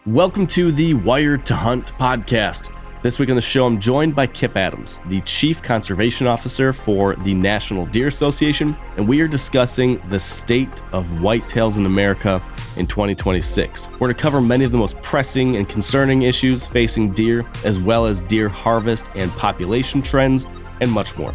Welcome to the Wired to Hunt podcast. This week on the show, I'm joined by Kip Adams, the Chief Conservation Officer for the National Deer Association, and we are discussing the state of whitetails in America in 2026. We're going to cover many of the most pressing and concerning issues facing deer, as well as deer harvest and population trends, and much more.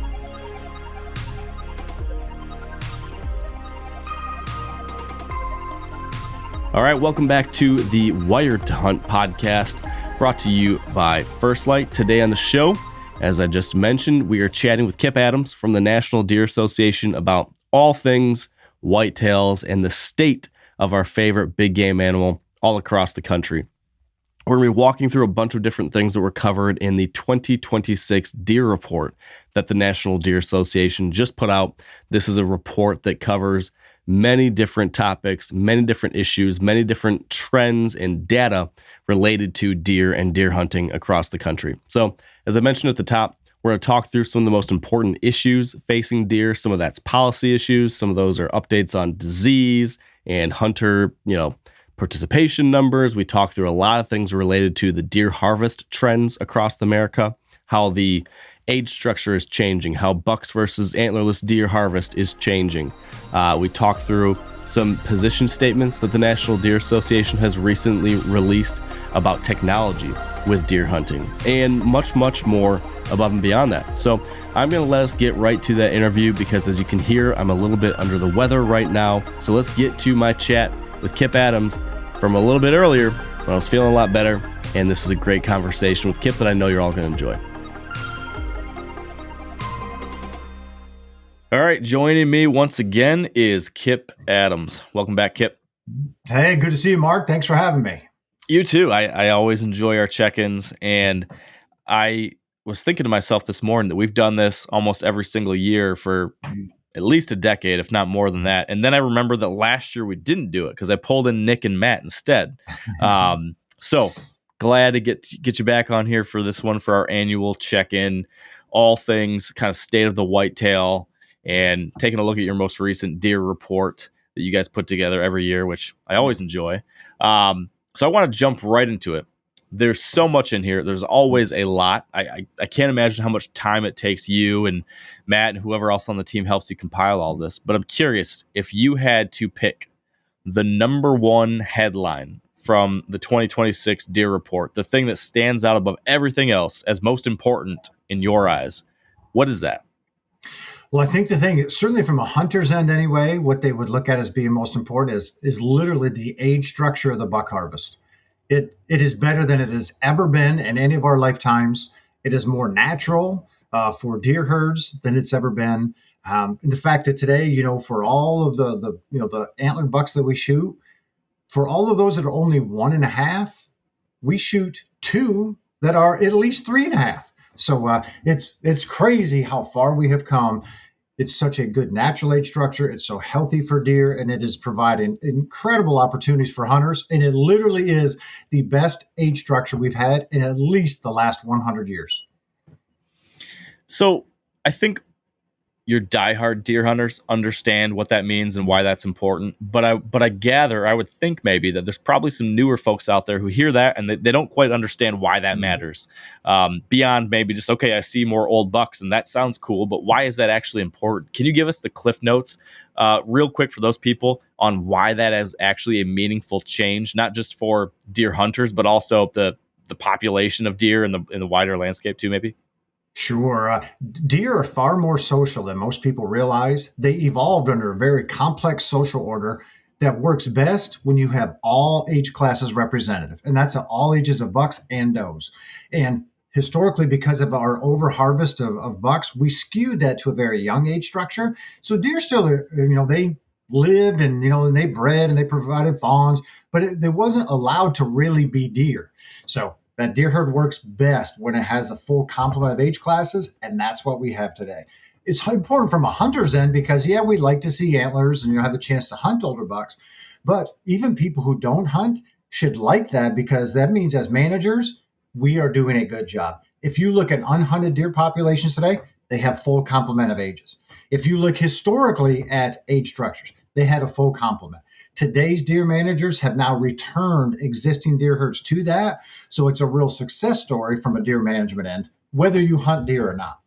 All right, welcome back to the Wired to Hunt podcast, brought to you by First Light. Today on the show, as I just mentioned, we are chatting with Kip Adams from the National Deer Association about all things whitetails and the state of our favorite big game animal all across the country. We're going to be walking through a bunch of different things that were covered in the 2026 Deer Report that the National Deer Association just put out. This is a report that covers many different topics, many different issues, many different trends and data related to deer and deer hunting across the country. So, as I mentioned at the top, we're going to talk through some of the most important issues facing deer. Some of that's policy issues. Some of those are updates on disease and hunter, participation numbers. We talk through a lot of things related to the deer harvest trends across America, how the age structure is changing, how bucks versus antlerless deer harvest is changing. We talk through some position statements that the National Deer Association has recently released about technology with deer hunting, and much, much more above and beyond that. So I'm going to let us get right to that interview because, as you can hear, I'm a little bit under the weather right now. So let's get to my chat with Kip Adams from a little bit earlier when I was feeling a lot better. And this is a great conversation with Kip that I know you're all going to enjoy. All right, joining me once again is Kip Adams. Welcome back, Kip. Hey, good to see you, Mark. Thanks for having me. You too. I always enjoy our check-ins, and I was thinking to myself this morning that we've done this almost every single year for at least a decade, if not more than that. And then I remember that last year we didn't do it because I pulled in Nick and Matt instead. So glad to get you back on here for this one for our annual check-in, all things kind of state of the whitetail, and taking a look at your most recent deer report that you guys put together every year, which I always enjoy. So I want to jump right into it. There's so much in here. There's always a lot. I can't imagine how much time it takes you and Matt and whoever else on the team helps you compile all this. But I'm curious, if you had to pick the number one headline from the 2026 Deer Report, the thing that stands out above everything else as most important in your eyes, what is that? Well, I think the thing, certainly from a hunter's end anyway, what they would look at as being most important is literally the age structure of the buck harvest. It is better than it has ever been in any of our lifetimes. It is more natural for deer herds than it's ever been. The fact that today, for all of the antler bucks that we shoot, for all of those that are only 1.5, we shoot 2 that are at least 3.5. So it's crazy how far we have come. It's such a good natural age structure. It's so healthy for deer, and it is providing incredible opportunities for hunters. And it literally is the best age structure we've had in at least the last 100 years. So I think your diehard deer hunters understand what that means and why that's important. But I gather, I would think maybe that there's probably some newer folks out there who hear that and they don't quite understand why that matters. Beyond maybe just, okay, I see more old bucks and that sounds cool, but why is that actually important? Can you give us the cliff notes real quick for those people on why that is actually a meaningful change, not just for deer hunters, but also the population of deer in the wider landscape too, maybe? Sure. Deer are far more social than most people realize. They evolved under a very complex social order that works best when you have all age classes representative. And that's all ages of bucks and does. And historically, because of our overharvest of bucks, we skewed that to a very young age structure. So deer still, they lived and they bred and they provided fawns, but they wasn't allowed to really be deer. So that deer herd works best when it has a full complement of age classes, and that's what we have today. It's important from a hunter's end because, we like to see antlers and have the chance to hunt older bucks. But even people who don't hunt should like that because that means as managers, we are doing a good job. If you look at unhunted deer populations today, they have full complement of ages. If you look historically at age structures, they had a full complement. Today's deer managers have now returned existing deer herds to that. So it's a real success story from a deer management end, whether you hunt deer or not.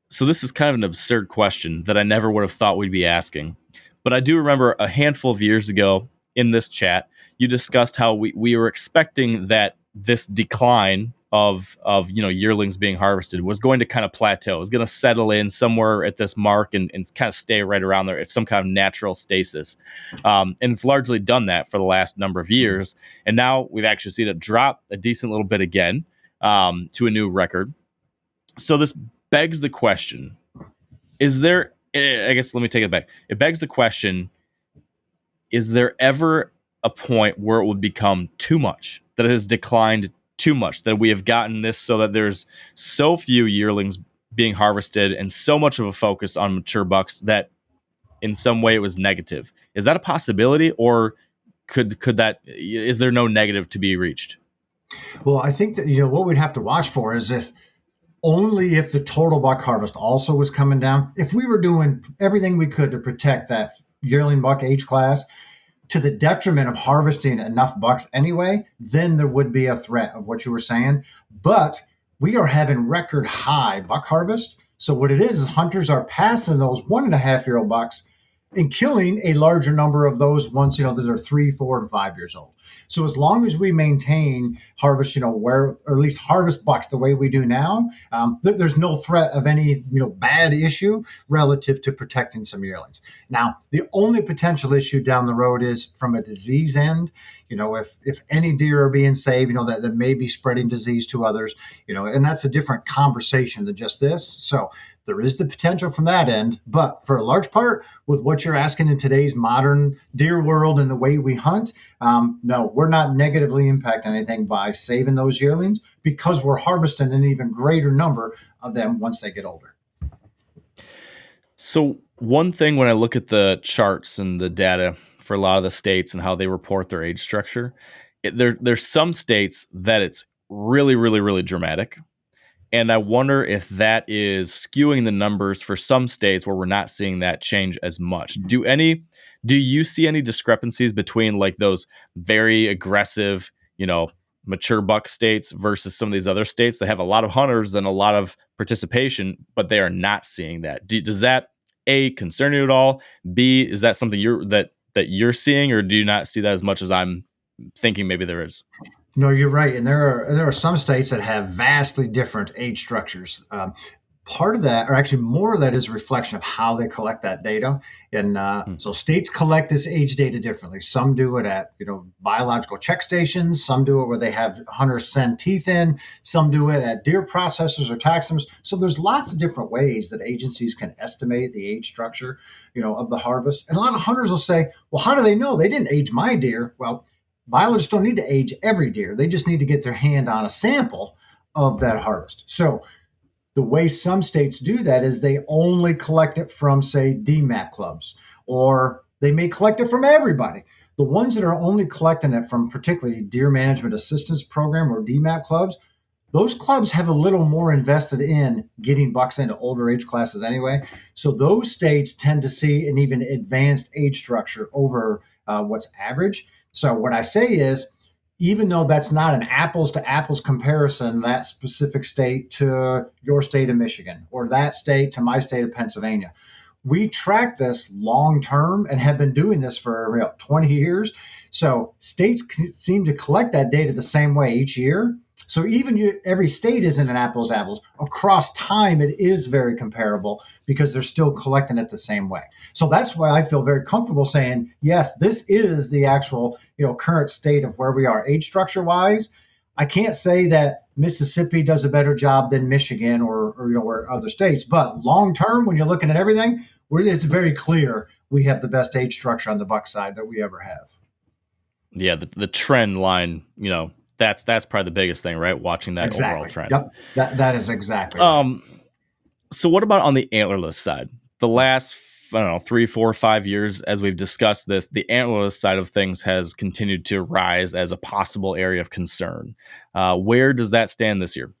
So this is kind of an absurd question that I never would have thought we'd be asking. But I do remember a handful of years ago in this chat, you discussed how we were expecting that this decline of yearlings being harvested was going to kind of plateau. It was going to settle in somewhere at this mark and kind of stay right around there. It's some kind of natural stasis. And it's largely done that for the last number of years. And now we've actually seen it drop a decent little bit again to a new record. So this begs the question, I guess let me take it back. It begs the question, is there ever a point where it would become too much, that it has declined too much, that we have gotten this so that there's so few yearlings being harvested and so much of a focus on mature bucks that in some way it was negative? Is that a possibility, or is there no negative to be reached? Well, I think that, what we'd have to watch for is if the total buck harvest also was coming down. If we were doing everything we could to protect that yearling buck age class to the detriment of harvesting enough bucks anyway, then there would be a threat of what you were saying. But we are having record high buck harvest. So what it is hunters are passing those 1.5-year-old bucks and killing a larger number of those ones, that are 3, 4, and 5 years old. So as long as we maintain harvest, or at least harvest bucks the way we do now, there's no threat of any, bad issue relative to protecting some yearlings. Now, the only potential issue down the road is from a disease end. If any deer are being saved, that may be spreading disease to others, and that's a different conversation than just this. So there is the potential from that end, but for a large part, with what you're asking in today's modern deer world and the way we hunt, no, we're not negatively impacting anything by saving those yearlings because we're harvesting an even greater number of them once they get older. So one thing when I look at the charts and the data for a lot of the states and how they report their age structure, there's some states that it's really, really, really dramatic. And I wonder if that is skewing the numbers for some states where we're not seeing that change as much. Do you see any discrepancies between like those very aggressive, mature buck states versus some of these other states that have a lot of hunters and a lot of participation, but they are not seeing that? Does that A, concern you at all? B, is that something you're seeing, or do you not see that as much as I'm thinking maybe there is? No, you're right. And there are some states that have vastly different age structures. Part of that, or actually more of that, is a reflection of how they collect that data. And so states collect this age data differently. Some do it at, biological check stations. Some do it where they have hunters send teeth in. Some do it at deer processors or taxidermists. So there's lots of different ways that agencies can estimate the age structure, of the harvest. And a lot of hunters will say, well, how do they know? They didn't age my deer. Well, biologists don't need to age every deer. They just need to get their hand on a sample of that harvest. So the way some states do that is they only collect it from, say, DMAP clubs, or they may collect it from everybody. The ones that are only collecting it from particularly Deer Management Assistance Program or DMAP clubs, those clubs have a little more invested in getting bucks into older age classes anyway. So those states tend to see an even advanced age structure over what's average. So what I say is, even though that's not an apples to apples comparison, that specific state to your state of Michigan or that state to my state of Pennsylvania, we track this long term and have been doing this for 20 years. So states seem to collect that data the same way each year. So even every state isn't an apples to apples. Across time, it is very comparable because they're still collecting it the same way. So that's why I feel very comfortable saying, yes, this is the actual current state of where we are age structure wise. I can't say that Mississippi does a better job than Michigan or other states, but long term, when you're looking at everything, it's very clear we have the best age structure on the buck side that we ever have. Yeah, the trend line, that's probably the biggest thing, right? Watching that overall trend. Yep, that is exactly right. So what about on the antlerless side? The last, 3, 4, 5 years, as we've discussed this, the antlerless side of things has continued to rise as a possible area of concern. Where does that stand this year?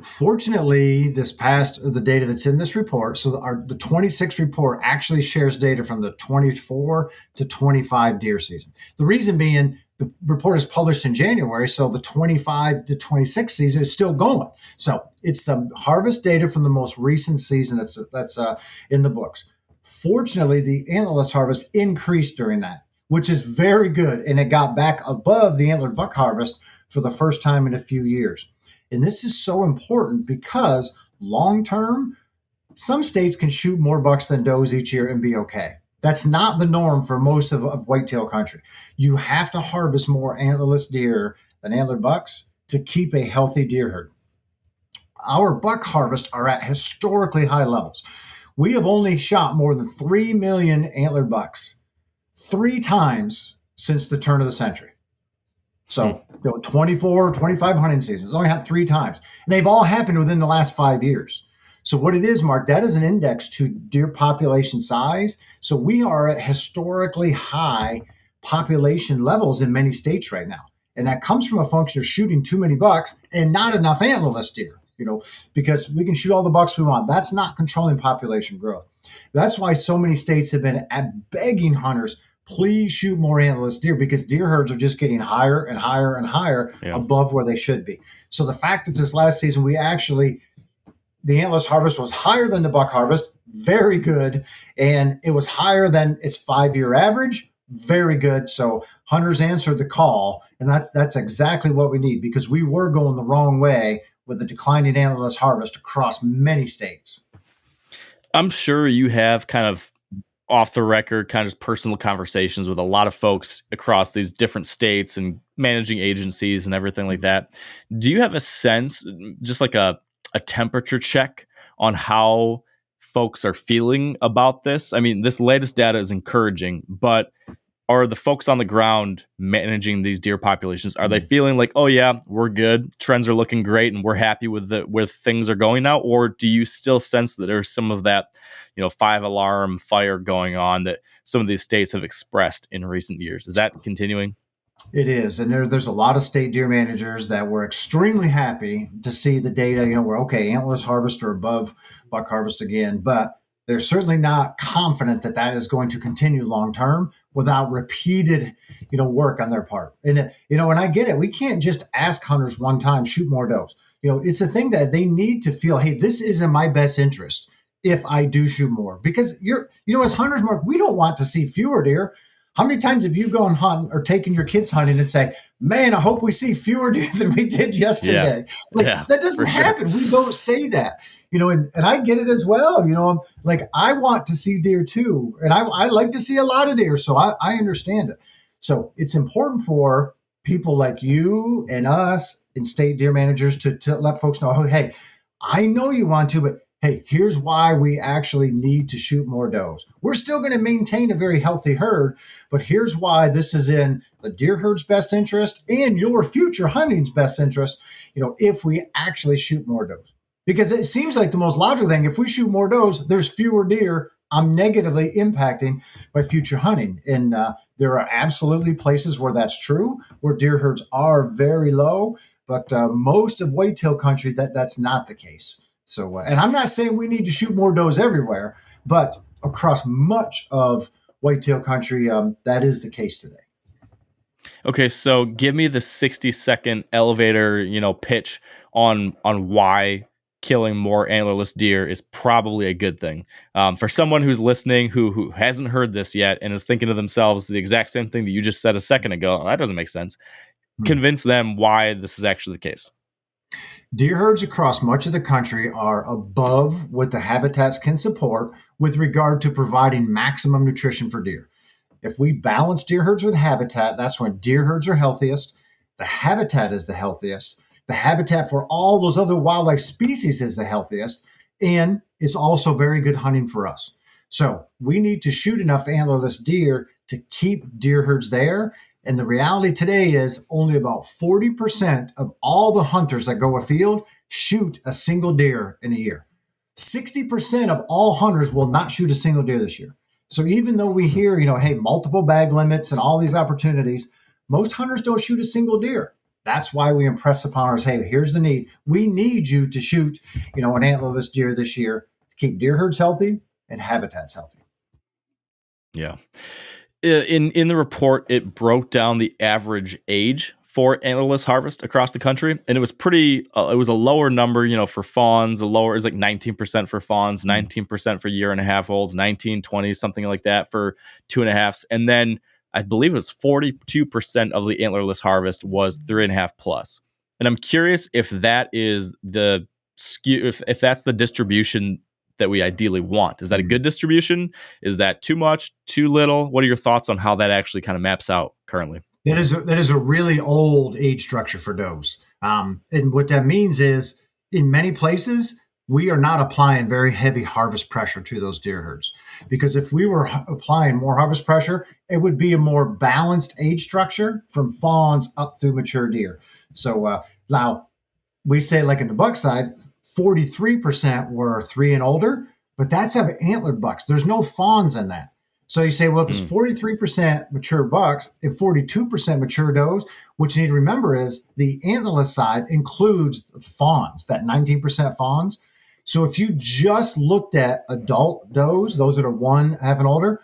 Fortunately, the data that's in this report, so the 26 report actually shares data from the 24 to 25 deer season. The reason being, the report is published in January, so the 25 to 26 season is still going. So it's the harvest data from the most recent season that's in the books. Fortunately, the antlerless harvest increased during that, which is very good, and it got back above the antlered buck harvest for the first time in a few years. And this is so important because long term, some states can shoot more bucks than does each year and be okay. That's not the norm for most of whitetail country. You have to harvest more antlerless deer than antlered bucks to keep a healthy deer herd. Our buck harvests are at historically high levels. We have only shot more than 3 million antlered bucks 3 times since the turn of the century. So 24, 25 hunting seasons, only happened 3 times. And they've all happened within the last 5 years. So what it is, Mark, that is an index to deer population size. So we are at historically high population levels in many states right now. And that comes from a function of shooting too many bucks and not enough antlerless deer, because we can shoot all the bucks we want. That's not controlling population growth. That's why so many states have been begging hunters, please shoot more antlerless deer, because deer herds are just getting higher and higher and higher above where they should be. So the fact that this last season, the antlerless harvest was higher than the buck harvest, very good. And it was higher than its 5-year average, very good. So hunters answered the call, and that's exactly what we need, because we were going the wrong way with the declining antlerless harvest across many states. I'm sure you have kind of off the record, kind of just personal conversations with a lot of folks across these different states and managing agencies and everything like that. Do you have a sense, just like a temperature check on how folks are feeling about this? I mean, this latest data is encouraging, but are the folks on the ground managing these deer populations, are they feeling like, oh yeah, we're good, trends are looking great, and we're happy with where things are going now? Or do you still sense that there's some of that, 5-alarm fire going on that some of these states have expressed in recent years? Is that continuing? It is. And there's a lot of state deer managers that were extremely happy to see the data, we're okay, antlerless harvest are above buck harvest again, but they're certainly not confident that that is going to continue long term without repeated, work on their part. And, and I get it. We can't just ask hunters one time, shoot more does. It's a thing that they need to feel, hey, this is in my best interest if I do shoot more. Because as hunters, Mark, we don't want to see fewer deer. How many times have you gone hunting or taken your kids hunting and say, man, I hope we see fewer deer than we did yesterday? That doesn't happen. Sure. We don't say that. And I get it as well. I want to see deer too. And I like to see a lot of deer. So I understand it. So it's important for people like you and us and state deer managers to let folks know, oh, hey, I know you want to, but hey, here's why we actually need to shoot more does. We're still going to maintain a very healthy herd, but here's why this is in the deer herd's best interest and your future hunting's best interest, if we actually shoot more does. Because it seems like the most logical thing, if we shoot more does, there's fewer deer I'm negatively impacting my future hunting. And there are absolutely places where that's true, where deer herds are very low, but most of whitetail country, that's not the case. So, and I'm not saying we need to shoot more does everywhere, but across much of whitetail country, that is the case today. Okay, so give me the 60-second elevator, pitch on why killing more antlerless deer is probably a good thing. For someone who's listening who hasn't heard this yet and is thinking to themselves the exact same thing that you just said a second ago, that doesn't make sense. Convince them why this is actually the case. Deer herds across much of the country are above what the habitats can support with regard to providing maximum nutrition for deer. If we balance deer herds with habitat, that's when deer herds are healthiest. The habitat is the healthiest. The habitat for all those other wildlife species is the healthiest, and it's also very good hunting for us. So we need to shoot enough antlerless deer to keep deer herds there. And the reality today is only about 40% of all the hunters that go afield shoot a single deer in a year. 60% of all hunters will not shoot a single deer this year. So even though we hear, hey, multiple bag limits and all these opportunities, most hunters don't shoot a single deer. That's why we impress upon us, hey, here's the need. We need you to shoot, an antlerless deer this year to keep deer herds healthy and habitats healthy. Yeah. In the report, it broke down the average age for antlerless harvest across the country, and it was pretty. It was a lower number, for fawns. It was like 19% for fawns, 19% for year and a half olds, 19, 20, something like that for 2.5s, and then I believe it was 42% of the antlerless harvest was 3.5 plus. And I'm curious if that is the skew, if that's the distribution that we ideally want. Is that a good distribution? Is that too much, too little? What are your thoughts on how that actually kind of maps out currently? That is a really old age structure for does. And what that means is in many places, we are not applying very heavy harvest pressure to those deer herds. Because if we were applying more harvest pressure, it would be a more balanced age structure from fawns up through mature deer. So now we say, like in the buck side, 43% were 3 and older, but that's of antlered bucks. There's no fawns in that. So you say, well, if it's 43% mature bucks and 42% mature does, what you need to remember is the antlerless side includes fawns, that 19% fawns. So if you just looked at adult does, those that are 1.5 and older,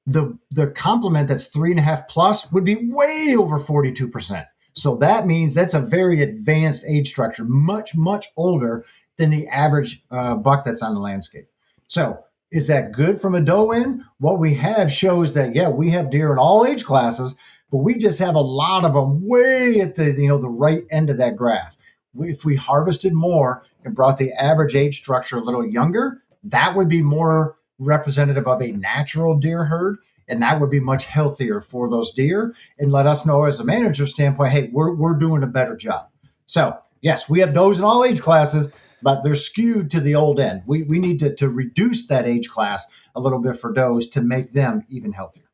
the complement that's 3.5 plus would be way over 42%. So that means that's a very advanced age structure, much, much older than the average buck that's on the landscape. So is that good from a doe end? What we have shows that, yeah, we have deer in all age classes, but we just have a lot of them way at the right end of that graph. If we harvested more and brought the average age structure a little younger, that would be more representative of a natural deer herd. And that would be much healthier for those deer and let us know as a manager standpoint, hey, we're doing a better job. So yes, we have does in all age classes, but they're skewed to the old end. We need to reduce that age class a little bit for does to make them even healthier.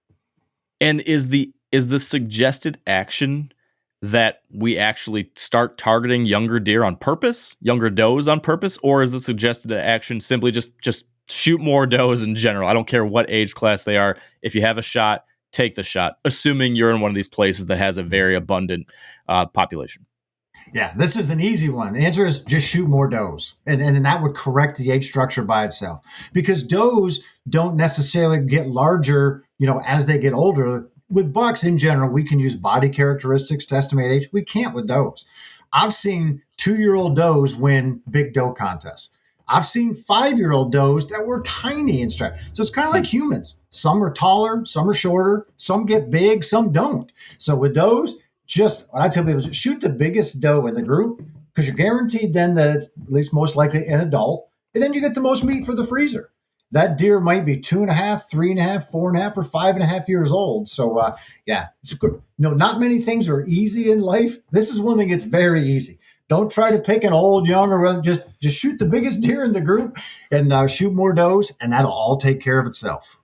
And is the suggested action that we actually start targeting younger deer on purpose, younger does on purpose, or is the suggested action simply just shoot more does in general? I don't care what age class they are. If you have a shot, take the shot, assuming you're in one of these places that has a very abundant population. Yeah, this is an easy one. The answer is just shoot more does. And that would correct the age structure by itself. Because does don't necessarily get larger, as they get older. With bucks in general, we can use body characteristics to estimate age. We can't with does. I've seen 2-year-old does win big doe contests. I've seen 5-year-old does that were tiny in strength. So it's kind of like humans. Some are taller, some are shorter, some get big, some don't. So with does, just what I tell people is shoot the biggest doe in the group because you're guaranteed then that it's at least most likely an adult. And then you get the most meat for the freezer. That deer might be 2.5, 3.5, 4.5, or 5.5 years old. So yeah, it's good. Not many things are easy in life. This is one thing that's very easy. Don't try to pick an old, young, or just shoot the biggest deer in the group and shoot more does, and that'll all take care of itself.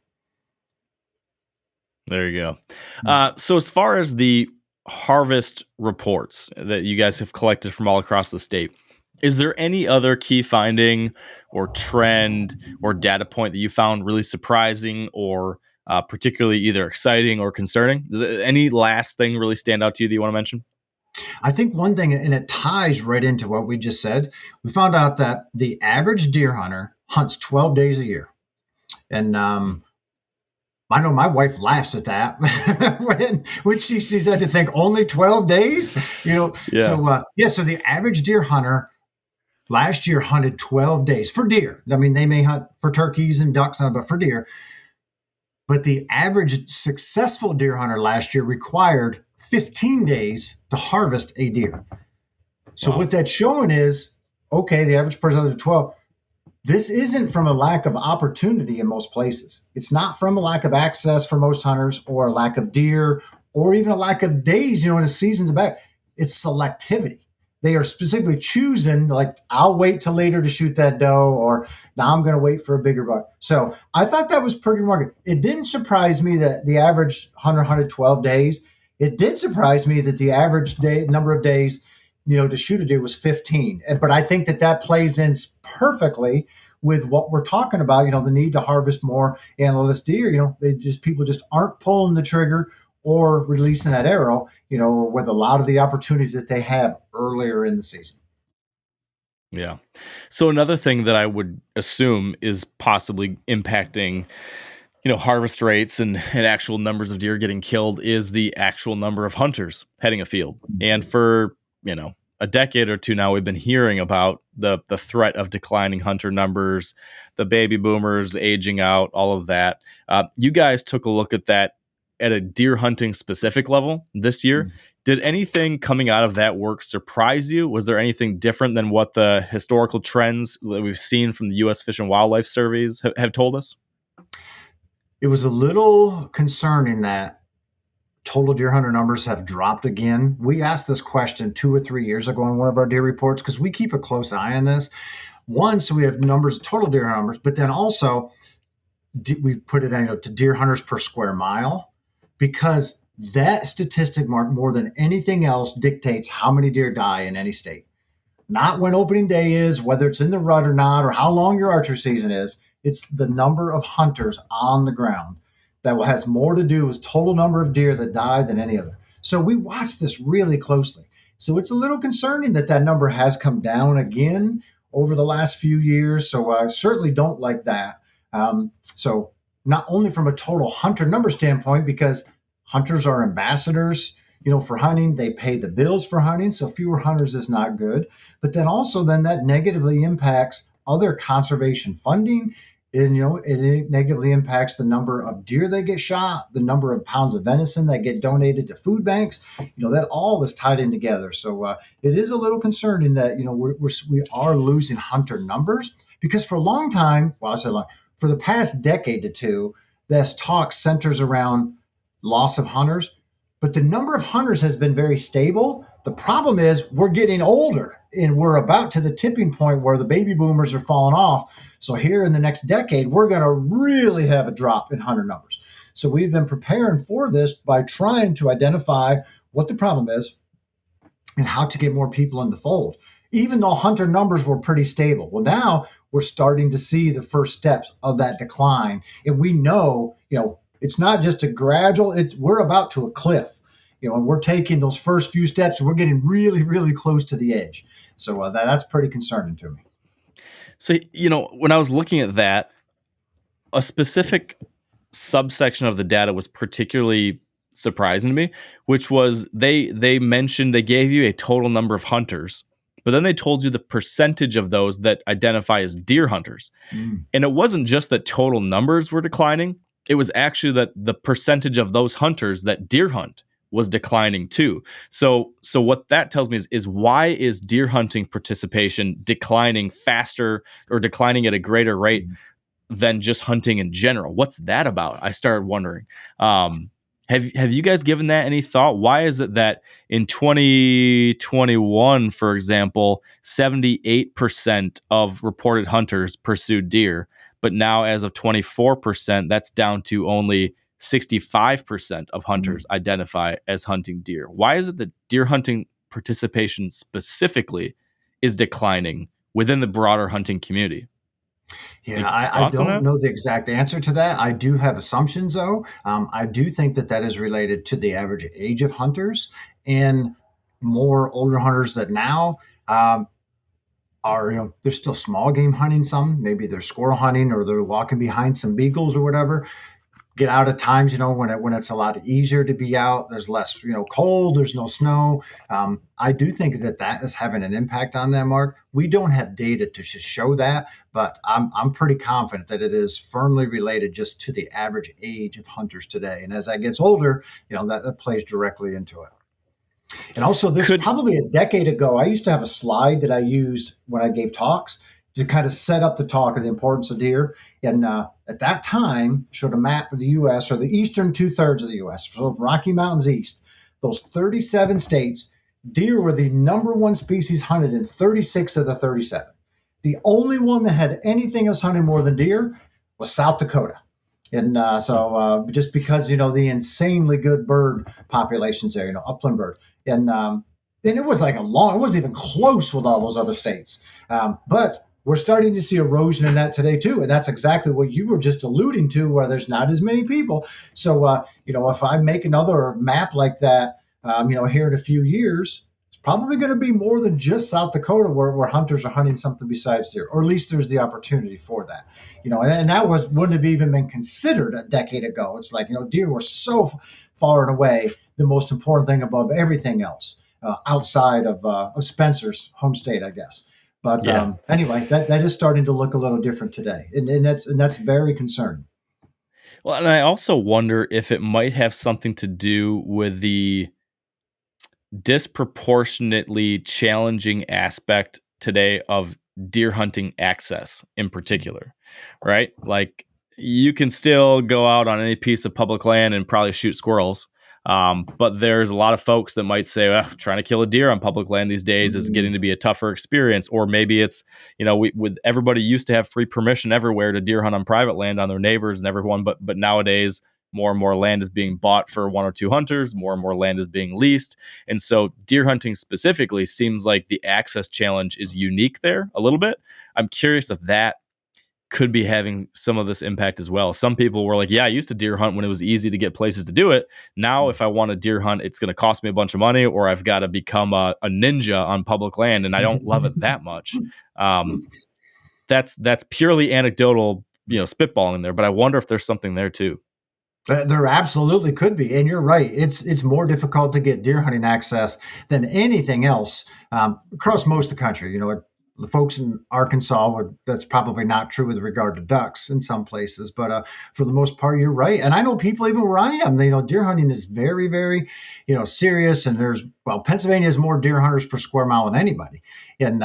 There you go. So as far as the harvest reports that you guys have collected from all across the state, is there any other key finding or trend or data point that you found really surprising or particularly either exciting or concerning? Does any last thing really stand out to you that you want to mention? I think one thing, and it ties right into what we just said, we found out that the average deer hunter hunts 12 days a year. And I know my wife laughs at that when she sees that to think only 12 days, Yeah. So the average deer hunter last year hunted 12 days for deer. I mean, they may hunt for turkeys and ducks, but for deer. But the average successful deer hunter last year required 15 days to harvest a deer. So What that's showing is, okay, the average person hunts 12. This isn't from a lack of opportunity in most places. It's not from a lack of access for most hunters or a lack of deer or even a lack of days, in the season's back. It's selectivity. They are specifically choosing, like, I'll wait till later to shoot that doe, or now I'm going to wait for a bigger buck. So I thought that was pretty remarkable. It didn't surprise me that the average hunter hunted 12 days. It did surprise me that the average number of days, to shoot a deer was 15. But I think that plays in perfectly with what we're talking about, the need to harvest more antlerless deer. People just aren't pulling the trigger or releasing that arrow, with a lot of the opportunities that they have earlier in the season. Yeah. So another thing that I would assume is possibly impacting, harvest rates and actual numbers of deer getting killed is the actual number of hunters heading a field. And for, a decade or two now, we've been hearing about the threat of declining hunter numbers, the baby boomers aging out, all of that. You guys took a look at that at a deer hunting specific level this year. Did anything coming out of that work surprise you? Was there anything different than what the historical trends that we've seen from the U.S. Fish and Wildlife surveys have told us? It was a little concerning that total deer hunter numbers have dropped again. We asked this question 2 or 3 years ago on one of our deer reports because we keep a close eye on this. One, so we have numbers, total deer numbers, but then also we put it to deer hunters per square mile, because that statistic, Mark, more than anything else, dictates how many deer die in any state. Not when opening day is, whether it's in the rut or not, or how long your archery season is. It's the number of hunters on the ground that has more to do with total number of deer that die than any other. So we watch this really closely. So it's a little concerning that number has come down again over the last few years. So I certainly don't like that. So not only from a total hunter number standpoint, because hunters are ambassadors, for hunting, they pay the bills for hunting. So fewer hunters is not good. But then also then that negatively impacts other conservation funding. And, it negatively impacts the number of deer that get shot, the number of pounds of venison that get donated to food banks. That all is tied in together. So it is a little concerning that, we are losing hunter numbers, because for a long time, for the past decade to two, this talk centers around loss of hunters, but the number of hunters has been very stable. The problem is we're getting older and we're about to the tipping point where the baby boomers are falling off. So here in the next decade, we're going to really have a drop in hunter numbers. So we've been preparing for this by trying to identify what the problem is and how to get more people in the fold, even though hunter numbers were pretty stable. Well, now we're starting to see the first steps of that decline. And we know, it's not just a gradual, we're about to a cliff, and we're taking those first few steps and we're getting really, really close to the edge. So that's pretty concerning to me. So, when I was looking at that, a specific subsection of the data was particularly surprising to me, which was they mentioned, they gave you a total number of hunters, but then they told you the percentage of those that identify as deer hunters. And it wasn't just that total numbers were declining. It was actually that the percentage of those hunters that deer hunt was declining too. So what that tells me is why is deer hunting participation declining faster or declining at a greater rate than just hunting in general? What's that about? I started wondering. Have you guys given that any thought? Why is it that in 2021, for example, 78% of reported hunters pursued deer, but now as of 24%, that's down to only 65% of hunters identify as hunting deer? Why is it that deer hunting participation specifically is declining within the broader hunting community? Yeah, I don't know the exact answer to that. I do have assumptions, though. I do think that is related to the average age of hunters, and more older hunters that now are, they're still small game hunting some. Maybe they're squirrel hunting or they're walking behind some beagles or whatever. Get out at times, when it's a lot easier to be out. There's less, cold. There's no snow. I do think that is having an impact on that, Mark. We don't have data to show that, but I'm pretty confident that it is firmly related just to the average age of hunters today. And as that gets older, that plays directly into it. And also, probably a decade ago, I used to have a slide that I used when I gave talks to kind of set up the talk of the importance of deer. And at that time, showed a map of the U.S., or the eastern 2/3 of the U.S., so Rocky Mountains east, those 37 states, deer were the number one species hunted in 36 of the 37. The only one that had anything else hunted more than deer was South Dakota. And just because, the insanely good bird populations there, upland bird. And it was like it wasn't even close with all those other states. But we're starting to see erosion in that today too, and that's exactly what you were just alluding to, where there's not as many people. So, if I make another map like that, here in a few years, it's probably going to be more than just South Dakota where hunters are hunting something besides deer, or at least there's the opportunity for that. And that wouldn't have even been considered a decade ago. It's like deer were so far and away the most important thing above everything else outside of Spencer's home state, I guess. But Yeah. anyway, that is starting to look a little different today, and that's very concerning. Well, and I also wonder if it might have something to do with the disproportionately challenging aspect today of deer hunting access in particular, right? Like you can still go out on any piece of public land and probably shoot squirrels. But there's a lot of folks that might say, well, trying to kill a deer on public land these days is getting to be a tougher experience. Or maybe it's, with everybody used to have free permission everywhere to deer hunt on private land on their neighbors and everyone. But nowadays, more and more land is being bought for one or two hunters. More and more land is being leased. And so deer hunting specifically seems like the access challenge is unique there a little bit. I'm curious if that could be having some of this impact as well. Some people were like, yeah, I used to deer hunt when it was easy to get places to do it. Now, if I want to deer hunt, it's going to cost me a bunch of money, or I've got to become a ninja on public land, and I don't love it that much. That's purely anecdotal, spitballing there, but I wonder if there's something there too. There absolutely could be, and you're right. It's more difficult to get deer hunting access than anything else across most of the country. The folks in Arkansas that's probably not true with regard to ducks in some places, but for the most part, you're right. And I know people even where I am, deer hunting is very, very, serious. And Pennsylvania has more deer hunters per square mile than anybody. And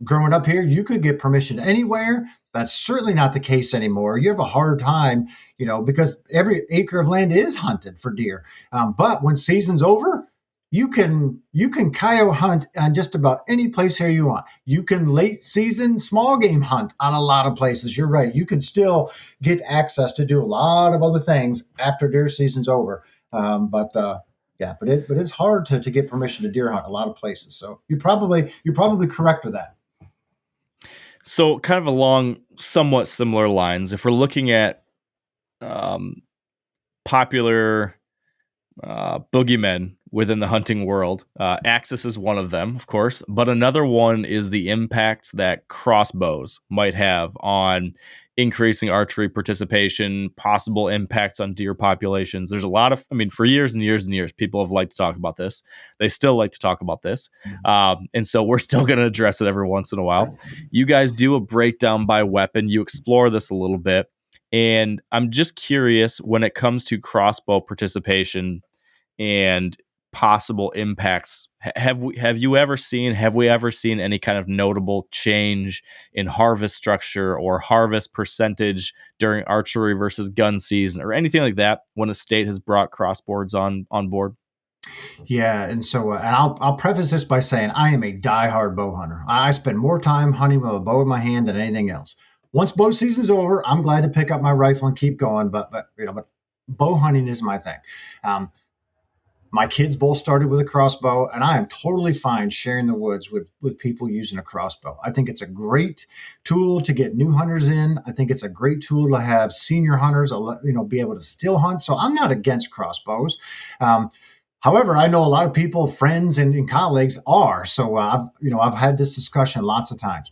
growing up here, you could get permission anywhere. That's certainly not the case anymore. You have a hard time, because every acre of land is hunted for deer. But when season's over, you can coyote hunt on just about any place here you want. You can late season small game hunt on a lot of places. You're right. You can still get access to do a lot of other things after deer season's over. But it's hard to get permission to deer hunt a lot of places. So you're probably correct with that. So kind of along somewhat similar lines, if we're looking at popular boogeymen within the hunting world, access is one of them, of course, but another one is the impacts that crossbows might have on increasing archery participation, possible impacts on deer populations. There's a lot of, for years and years and years, people have liked to talk about this. They still like to talk about this. And so we're still going to address it every once in a while. You guys do a breakdown by weapon. You explore this a little bit. And I'm just curious, when it comes to crossbow participation and possible impacts, have we ever seen any kind of notable change in harvest structure or harvest percentage during archery versus gun season or anything like that when a state has brought crossbows on board? Yeah, and so and I'll preface this by saying I am a diehard bow hunter. I spend more time hunting with a bow in my hand than anything else. Once bow season's over, I'm glad to pick up my rifle and keep going. But bow hunting is my thing. My kids both started with a crossbow, and I am totally fine sharing the woods with people using a crossbow. I think it's a great tool to get new hunters in. I think it's a great tool to have senior hunters, be able to still hunt. So I'm not against crossbows. However, I know a lot of people, friends and colleagues are. So I've had this discussion lots of times.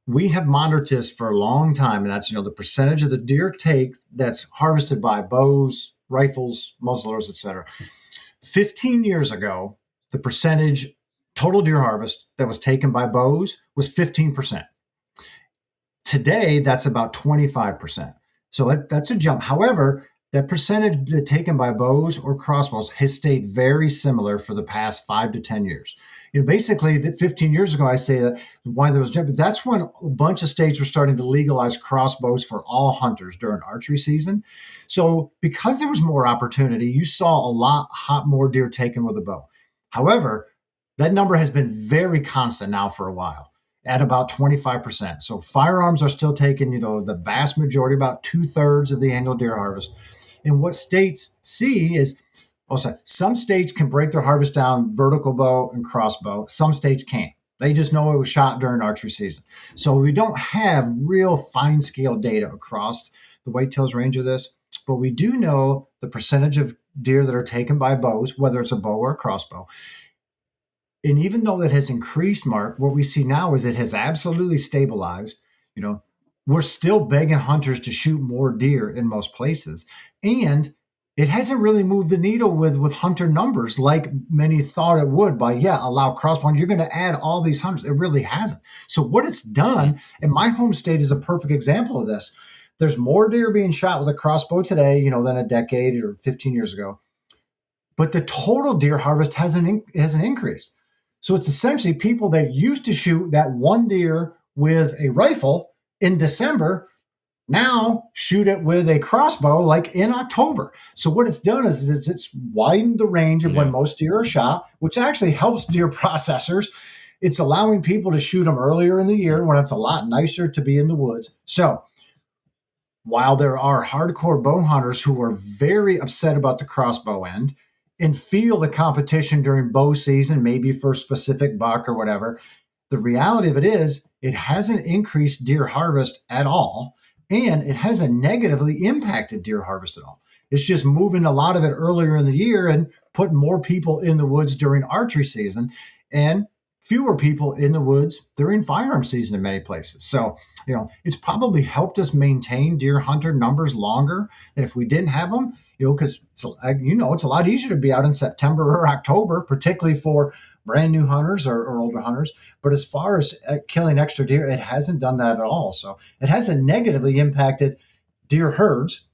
We have monitored this for a long time, and that's the percentage of the deer take that's harvested by bows, rifles, muzzleloaders, etc. 15 years ago, the percentage total deer harvest that was taken by bows was 15%. Today, that's about 25%. So that's a jump. However, that percentage taken by bows or crossbows has stayed very similar for the past 5 to 10 years. Basically, that 15 years ago, I say that why there was jump. That's when a bunch of states were starting to legalize crossbows for all hunters during archery season. So because there was more opportunity, you saw a lot more deer taken with a bow. However, that number has been very constant now for a while at about 25%. So firearms are still taking, the vast majority, about 2/3 of the annual deer harvest. And what states see is also some states can break their harvest down vertical bow and crossbow. Some states can't. They just know it was shot during archery season. So we don't have real fine scale data across the whitetails range of this, but we do know the percentage of deer that are taken by bows, whether it's a bow or a crossbow. And even though that has increased, Mark, what we see now is it has absolutely stabilized. You know, we're still begging hunters to shoot more deer in most places. And it hasn't really moved the needle with hunter numbers like many thought it would by, allow crossbow. You're going to add all these hunters. It really hasn't. So what it's done, and my home state is a perfect example of this. There's more deer being shot with a crossbow today, than a decade or 15 years ago. But the total deer harvest hasn't increased. So it's essentially people that used to shoot that one deer with a rifle in December now shoot it with a crossbow like in October. So what it's done is it's widened the range of when most deer are shot, which actually helps deer processors. It's allowing people to shoot them earlier in the year when it's a lot nicer to be in the woods. So while there are hardcore bow hunters who are very upset about the crossbow end and feel the competition during bow season, maybe for a specific buck or whatever, the reality of it is it hasn't increased deer harvest at all. And it hasn't negatively impacted deer harvest at all. It's just moving a lot of it earlier in the year and putting more people in the woods during archery season and fewer people in the woods during firearm season in many places. So, it's probably helped us maintain deer hunter numbers longer than if we didn't have them, because it's a lot easier to be out in September or October, particularly for brand new hunters or older hunters. But as far as killing extra deer, it hasn't done that at all. So it hasn't negatively impacted deer herds.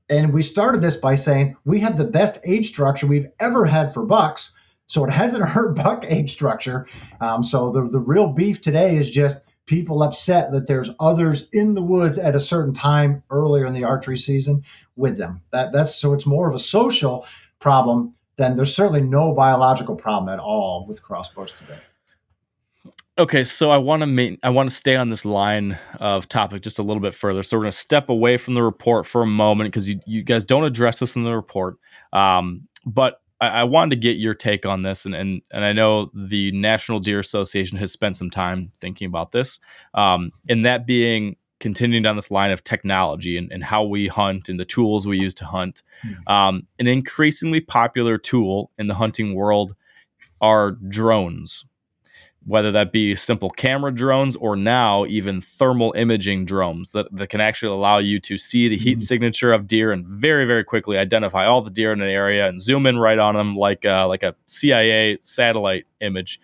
And we started this by saying we have the best age structure we've ever had for bucks. So it hasn't hurt buck age structure. So the real beef today is just people upset that there's others in the woods at a certain time earlier in the archery season with them. So it's more of a social problem. Then there's certainly no biological problem at all with crossbows today. Okay, so I want to stay on this line of topic just a little bit further. So we're going to step away from the report for a moment because you guys don't address this in the report. But I wanted to get your take on this, and I know the National Deer Association has spent some time thinking about this, and that being continuing down this line of technology and how we hunt and the tools we use to hunt. An increasingly popular tool in the hunting world are drones, whether that be simple camera drones or now even thermal imaging drones that can actually allow you to see the heat signature of deer and very, very quickly identify all the deer in an area and zoom in right on them like a CIA satellite image.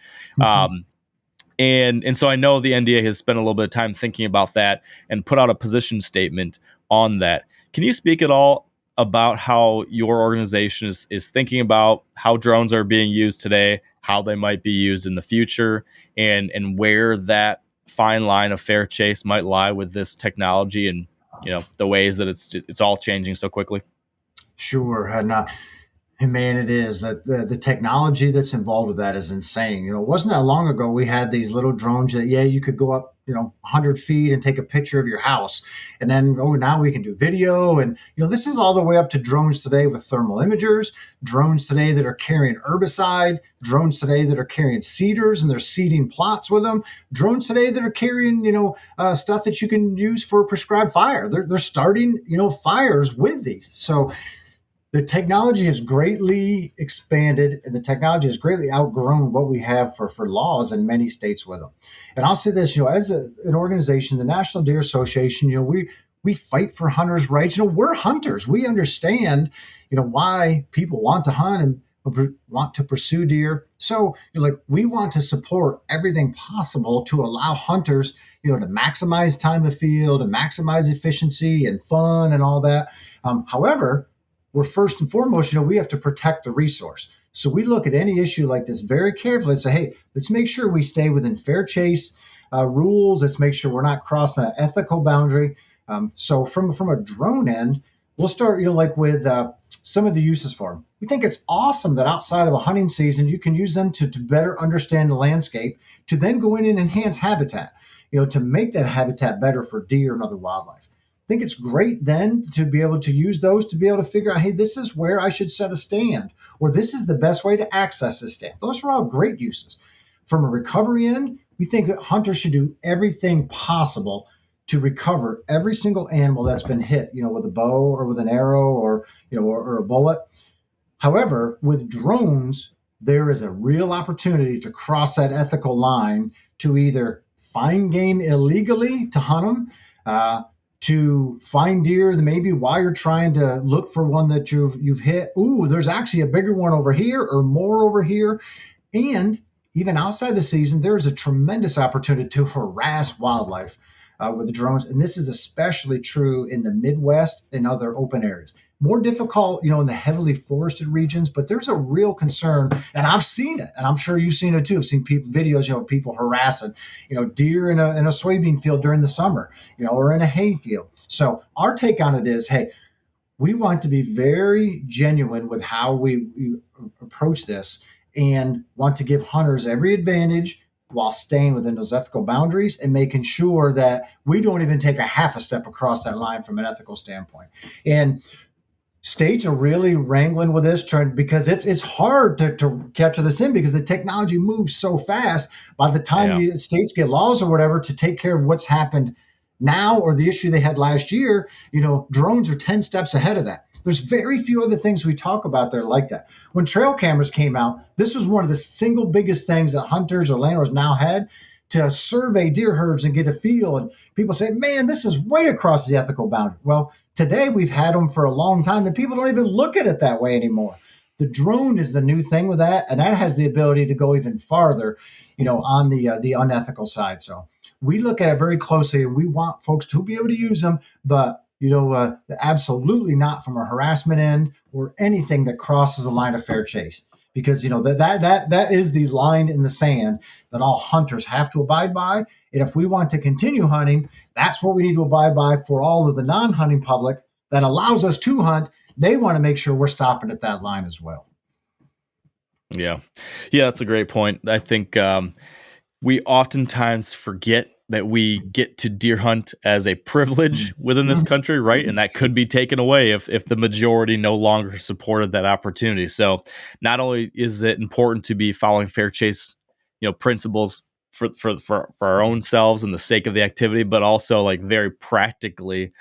And so I know the NDA has spent a little bit of time thinking about that and put out a position statement on that. Can you speak at all about how your organization is thinking about how drones are being used today, how they might be used in the future, and where that fine line of fair chase might lie with this technology and the ways that it's all changing so quickly? Sure. And man, it is that the technology that's involved with that is insane. It wasn't that long ago we had these little drones that, you could go up, 100 feet and take a picture of your house. And then, now we can do video. And, this is all the way up to drones today with thermal imagers, drones today that are carrying herbicide, drones today that are carrying seeders and they're seeding plots with them, drones today that are carrying, stuff that you can use for prescribed fire. They're starting, fires with these. So the technology has greatly expanded and the technology has greatly outgrown what we have for laws in many states with them. And I'll say this, as an organization, the National Deer Association, we fight for hunters' rights. We're hunters. We understand, why people want to hunt and want to pursue deer. So we want to support everything possible to allow hunters, to maximize time of field and maximize efficiency and fun and all that. However, we're first and foremost, we have to protect the resource. So we look at any issue like this very carefully and say, hey, let's make sure we stay within fair chase rules. Let's make sure we're not crossing an ethical boundary. So from a drone end, we'll start, with some of the uses for them. We think it's awesome that outside of a hunting season, you can use them to better understand the landscape, to then go in and enhance habitat, to make that habitat better for deer and other wildlife. I think it's great then to be able to use those to be able to figure out, hey, this is where I should set a stand, or this is the best way to access this stand. Those are all great uses. From a recovery end, We think that hunters should do everything possible to recover every single animal that's been hit, with a bow or with an arrow or, or a bullet. However, with drones, there is a real opportunity to cross that ethical line to either find game illegally to hunt them, to find deer that maybe while you're trying to look for one that you've hit, ooh, there's actually a bigger one over here or more over here. And even outside the season, there is a tremendous opportunity to harass wildlife with the drones. And this is especially true in the Midwest and other open areas. More difficult, in the heavily forested regions, but there's a real concern, and I've seen it, and I'm sure you've seen it too. I've seen videos, people harassing, deer in a soybean field during the summer, or in a hay field. So our take on it is, hey, we want to be very genuine with how we approach this and want to give hunters every advantage while staying within those ethical boundaries and making sure that we don't even take a half a step across that line from an ethical standpoint. And states are really wrangling with this because it's hard to capture this in because the technology moves so fast. By the time states get laws or whatever to take care of what's happened now or the issue they had last year, drones are 10 steps ahead of that. There's very few other things we talk about there like that. When trail cameras came out, this was one of the single biggest things that hunters or landowners now had to survey deer herds and get a feel. And people say, man, this is way across the ethical boundary. Well, today we've had them for a long time and people don't even look at it that way anymore. The drone is the new thing with that, and that has the ability to go even farther, on the unethical side. So we look at it very closely, and we want folks to be able to use them, but absolutely not from a harassment end or anything that crosses a line of fair chase. Because that is the line in the sand that all hunters have to abide by. And if we want to continue hunting, that's what we need to abide by for all of the non-hunting public that allows us to hunt. They want to make sure we're stopping at that line as well. Yeah, that's a great point. I think we oftentimes forget that we get to deer hunt as a privilege within this country, right? And that could be taken away if the majority no longer supported that opportunity. So not only is it important to be following fair chase, principles for our own selves and the sake of the activity, but also like very practically,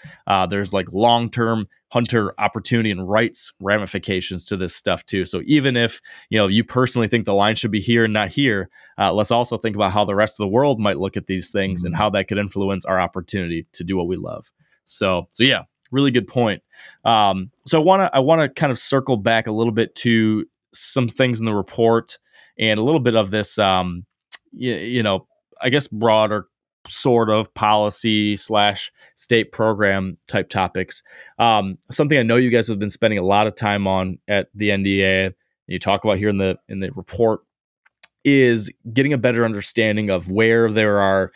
there's like long-term hunter opportunity and rights ramifications to this stuff too. So even if, you personally think the line should be here and not here, let's also think about how the rest of the world might look at these things and how that could influence our opportunity to do what we love. So yeah, really good point. So I want to kind of circle back a little bit to some things in the report and a little bit of this, I guess broader sort of policy / state program type topics. Something I know you guys have been spending a lot of time on at the NDA, you talk about here in the report, is getting a better understanding of where there are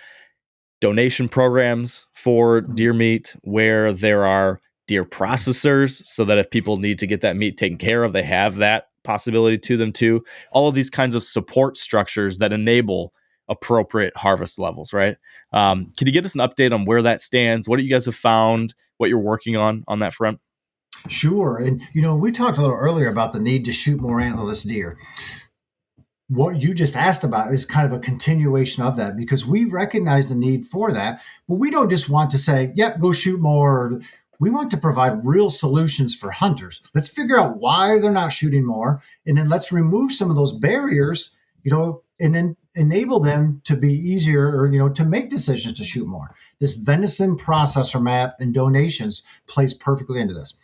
donation programs for deer meat, where there are deer processors, so that if people need to get that meat taken care of, they have that possibility to them too. All of these kinds of support structures that enable appropriate harvest levels, right? Can you give us an update on where that stands? What you guys have found, what you're working on that front? Sure. And, we talked a little earlier about the need to shoot more antlerless deer. What you just asked about is kind of a continuation of that, because we recognize the need for that, but we don't just want to say, yep, go shoot more. We want to provide real solutions for hunters. Let's figure out why they're not shooting more, and then let's remove some of those barriers, and then enable them to be easier or, to make decisions to shoot more. This venison processor map and donations plays perfectly into this.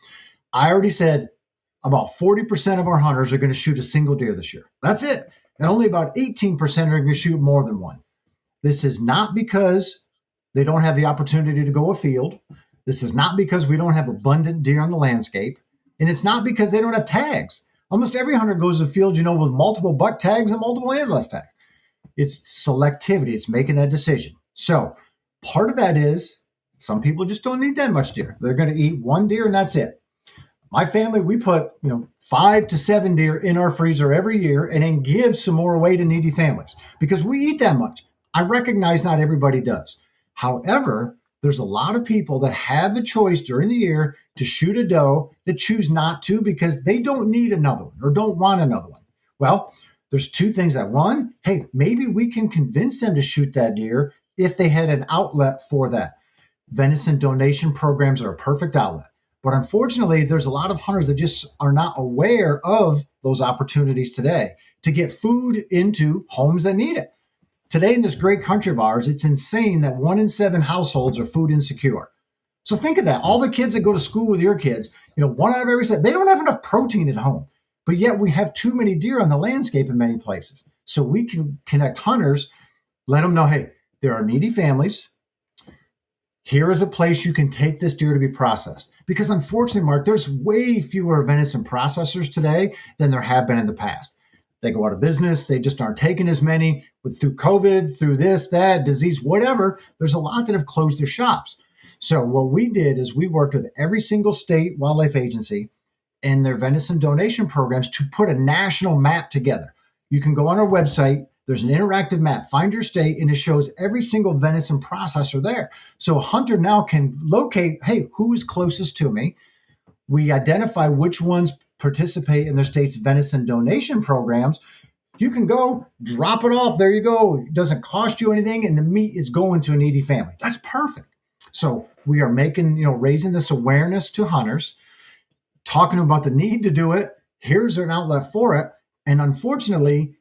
I already said about 40% of our hunters are going to shoot a single deer this year. That's it. And only about 18% are going to shoot more than one. This is not because they don't have the opportunity to go afield. This is not because we don't have abundant deer on the landscape. And it's not because they don't have tags. Almost every hunter goes to the field, with multiple buck tags and multiple antlerless tags. It's selectivity. It's making that decision. So part of that is some people just don't need that much deer. They're going to eat one deer and that's it. My family, we put 5 to 7 deer in our freezer every year and then give some more away to needy families because we eat that much. I recognize not everybody does. However, there's a lot of people that have the choice during the year to shoot a doe that choose not to because they don't need another one or don't want another one. Well, There's two things that one, hey, maybe we can convince them to shoot that deer if they had an outlet for that. Venison donation programs are a perfect outlet. But unfortunately, there's a lot of hunters that just are not aware of those opportunities today to get food into homes that need it. Today in this great country of ours, it's insane that 1 in 7 households are food insecure. So think of that. All the kids that go to school with your kids, 1 out of every 7, they don't have enough protein at home. But yet we have too many deer on the landscape in many places. So we can connect hunters, let them know, hey, there are needy families. Here is a place you can take this deer to be processed. Because unfortunately, Mark, there's way fewer venison processors today than there have been in the past. They go out of business. They just aren't taking as many. Through COVID, through this, that, disease, whatever, there's a lot that have closed their shops. So what we did is we worked with every single state wildlife agency and their venison donation programs to put a national map together. You can go on our website. There's an interactive map. Find your state, and it shows every single venison processor there. So a hunter now can locate, hey, who is closest to me? We identify which ones participate in their state's venison donation programs. You can go drop it off. There you go. It doesn't cost you anything, and the meat is going to a needy family. That's perfect. So we are raising this awareness to hunters, talking about the need to do it. Here's an outlet for it. And unfortunately,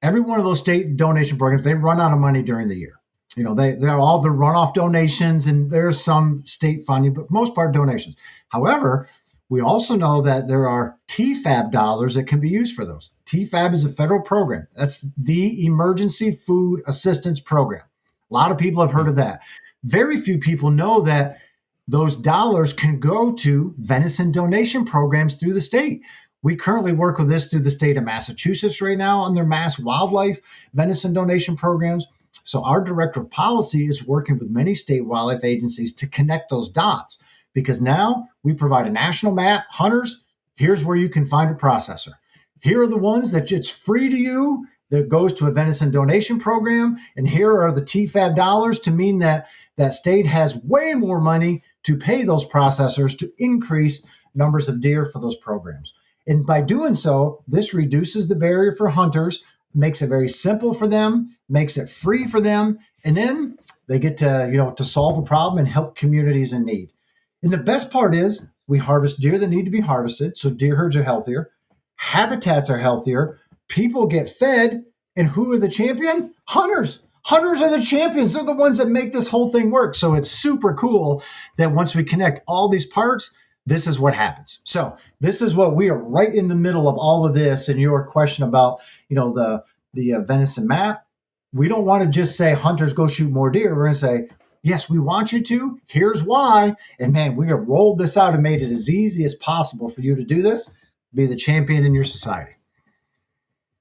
every one of those state donation programs, they run out of money during the year. They're all the runoff donations, and there's some state funding, but most part donations. However, we also know that there are TFAB dollars that can be used for those. TFAB is a federal program. That's the Emergency Food Assistance Program. A lot of people have heard of that. Very few people know that those dollars can go to venison donation programs through the state. We currently work with this through the state of Massachusetts right now on their mass wildlife venison donation programs. So our director of policy is working with many state wildlife agencies to connect those dots, because now we provide a national map. Hunters, here's where you can find a processor. Here are the ones that it's free to you that goes to a venison donation program. And here are the TFAB dollars to mean that that state has way more money to pay those processors to increase numbers of deer for those programs. And by doing so, this reduces the barrier for hunters, makes it very simple for them, makes it free for them, and then they get to solve a problem and help communities in need. And the best part is we harvest deer that need to be harvested, so deer herds are healthier, habitats are healthier, people get fed, and who are the champion? Hunters. Hunters are the champions. They're the ones that make this whole thing work. So it's super cool that once we connect all these parts, this is what happens. So this is what we are right in the middle of all of this. And your question about, the venison map, we don't want to just say hunters go shoot more deer. We're going to say, yes, we want you to. Here's why. And man, we have rolled this out and made it as easy as possible for you to do this. Be the champion in your society.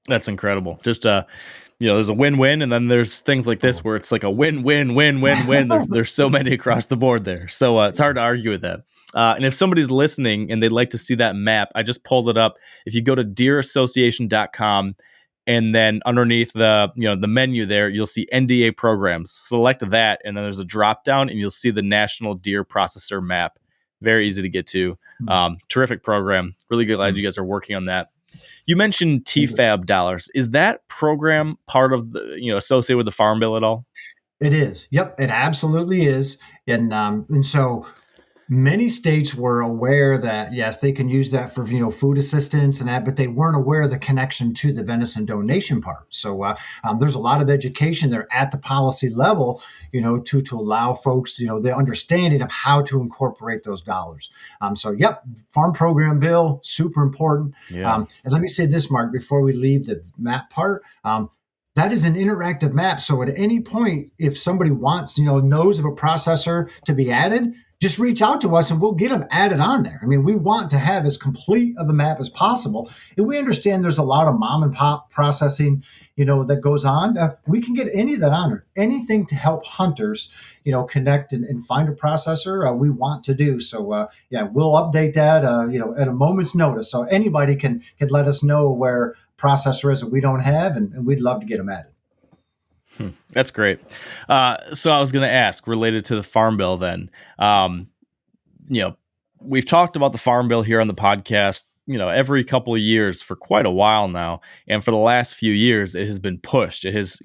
That's incredible. Just there's a win-win, and then there's things like this where it's like a win-win-win-win-win. There's so many across the board there. So it's hard to argue with that. And if somebody's listening and they'd like to see that map, I just pulled it up. If you go to deerassociation.com, and then underneath the menu there, you'll see NDA programs. Select that, and then there's a drop down, and you'll see the National Deer Processor Map. Very easy to get to. Terrific program. Really glad you guys are working on that. You mentioned TFAB dollars. Is that program part of the, associated with the Farm Bill at all? It is. Yep, it absolutely is. And so many states were aware that, yes, they can use that for, food assistance and that, but they weren't aware of the connection to the venison donation part. So there's a lot of education there at the policy level, to allow folks, the understanding of how to incorporate those dollars. So, yep, farm program bill, super important. Yeah. And let me say this, Mark, before we leave the map part. That is an interactive map. So at any point, if somebody wants, knows of a processor to be added, just reach out to us and we'll get them added on there. I mean, we want to have as complete of a map as possible. And we understand there's a lot of mom and pop processing, that goes on. We can get any of that on there. Anything to help hunters, connect and find a processor, we want to do. So, we'll update that, at a moment's notice. So anybody can let us know where processor is that we don't have, and we'd love to get them added. That's great. So I was going to ask, related to the Farm Bill then, we've talked about the Farm Bill here on the podcast every couple of years for quite a while now. And for the last few years, it has been pushed. It has,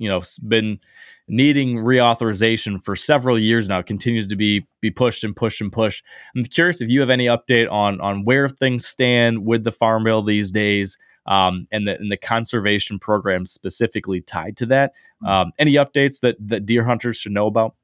been needing reauthorization for several years now. It continues to be pushed and pushed and pushed. I'm curious if you have any update on where things stand with the Farm Bill these days, and the conservation programs specifically tied to that. Any updates that deer hunters should know about?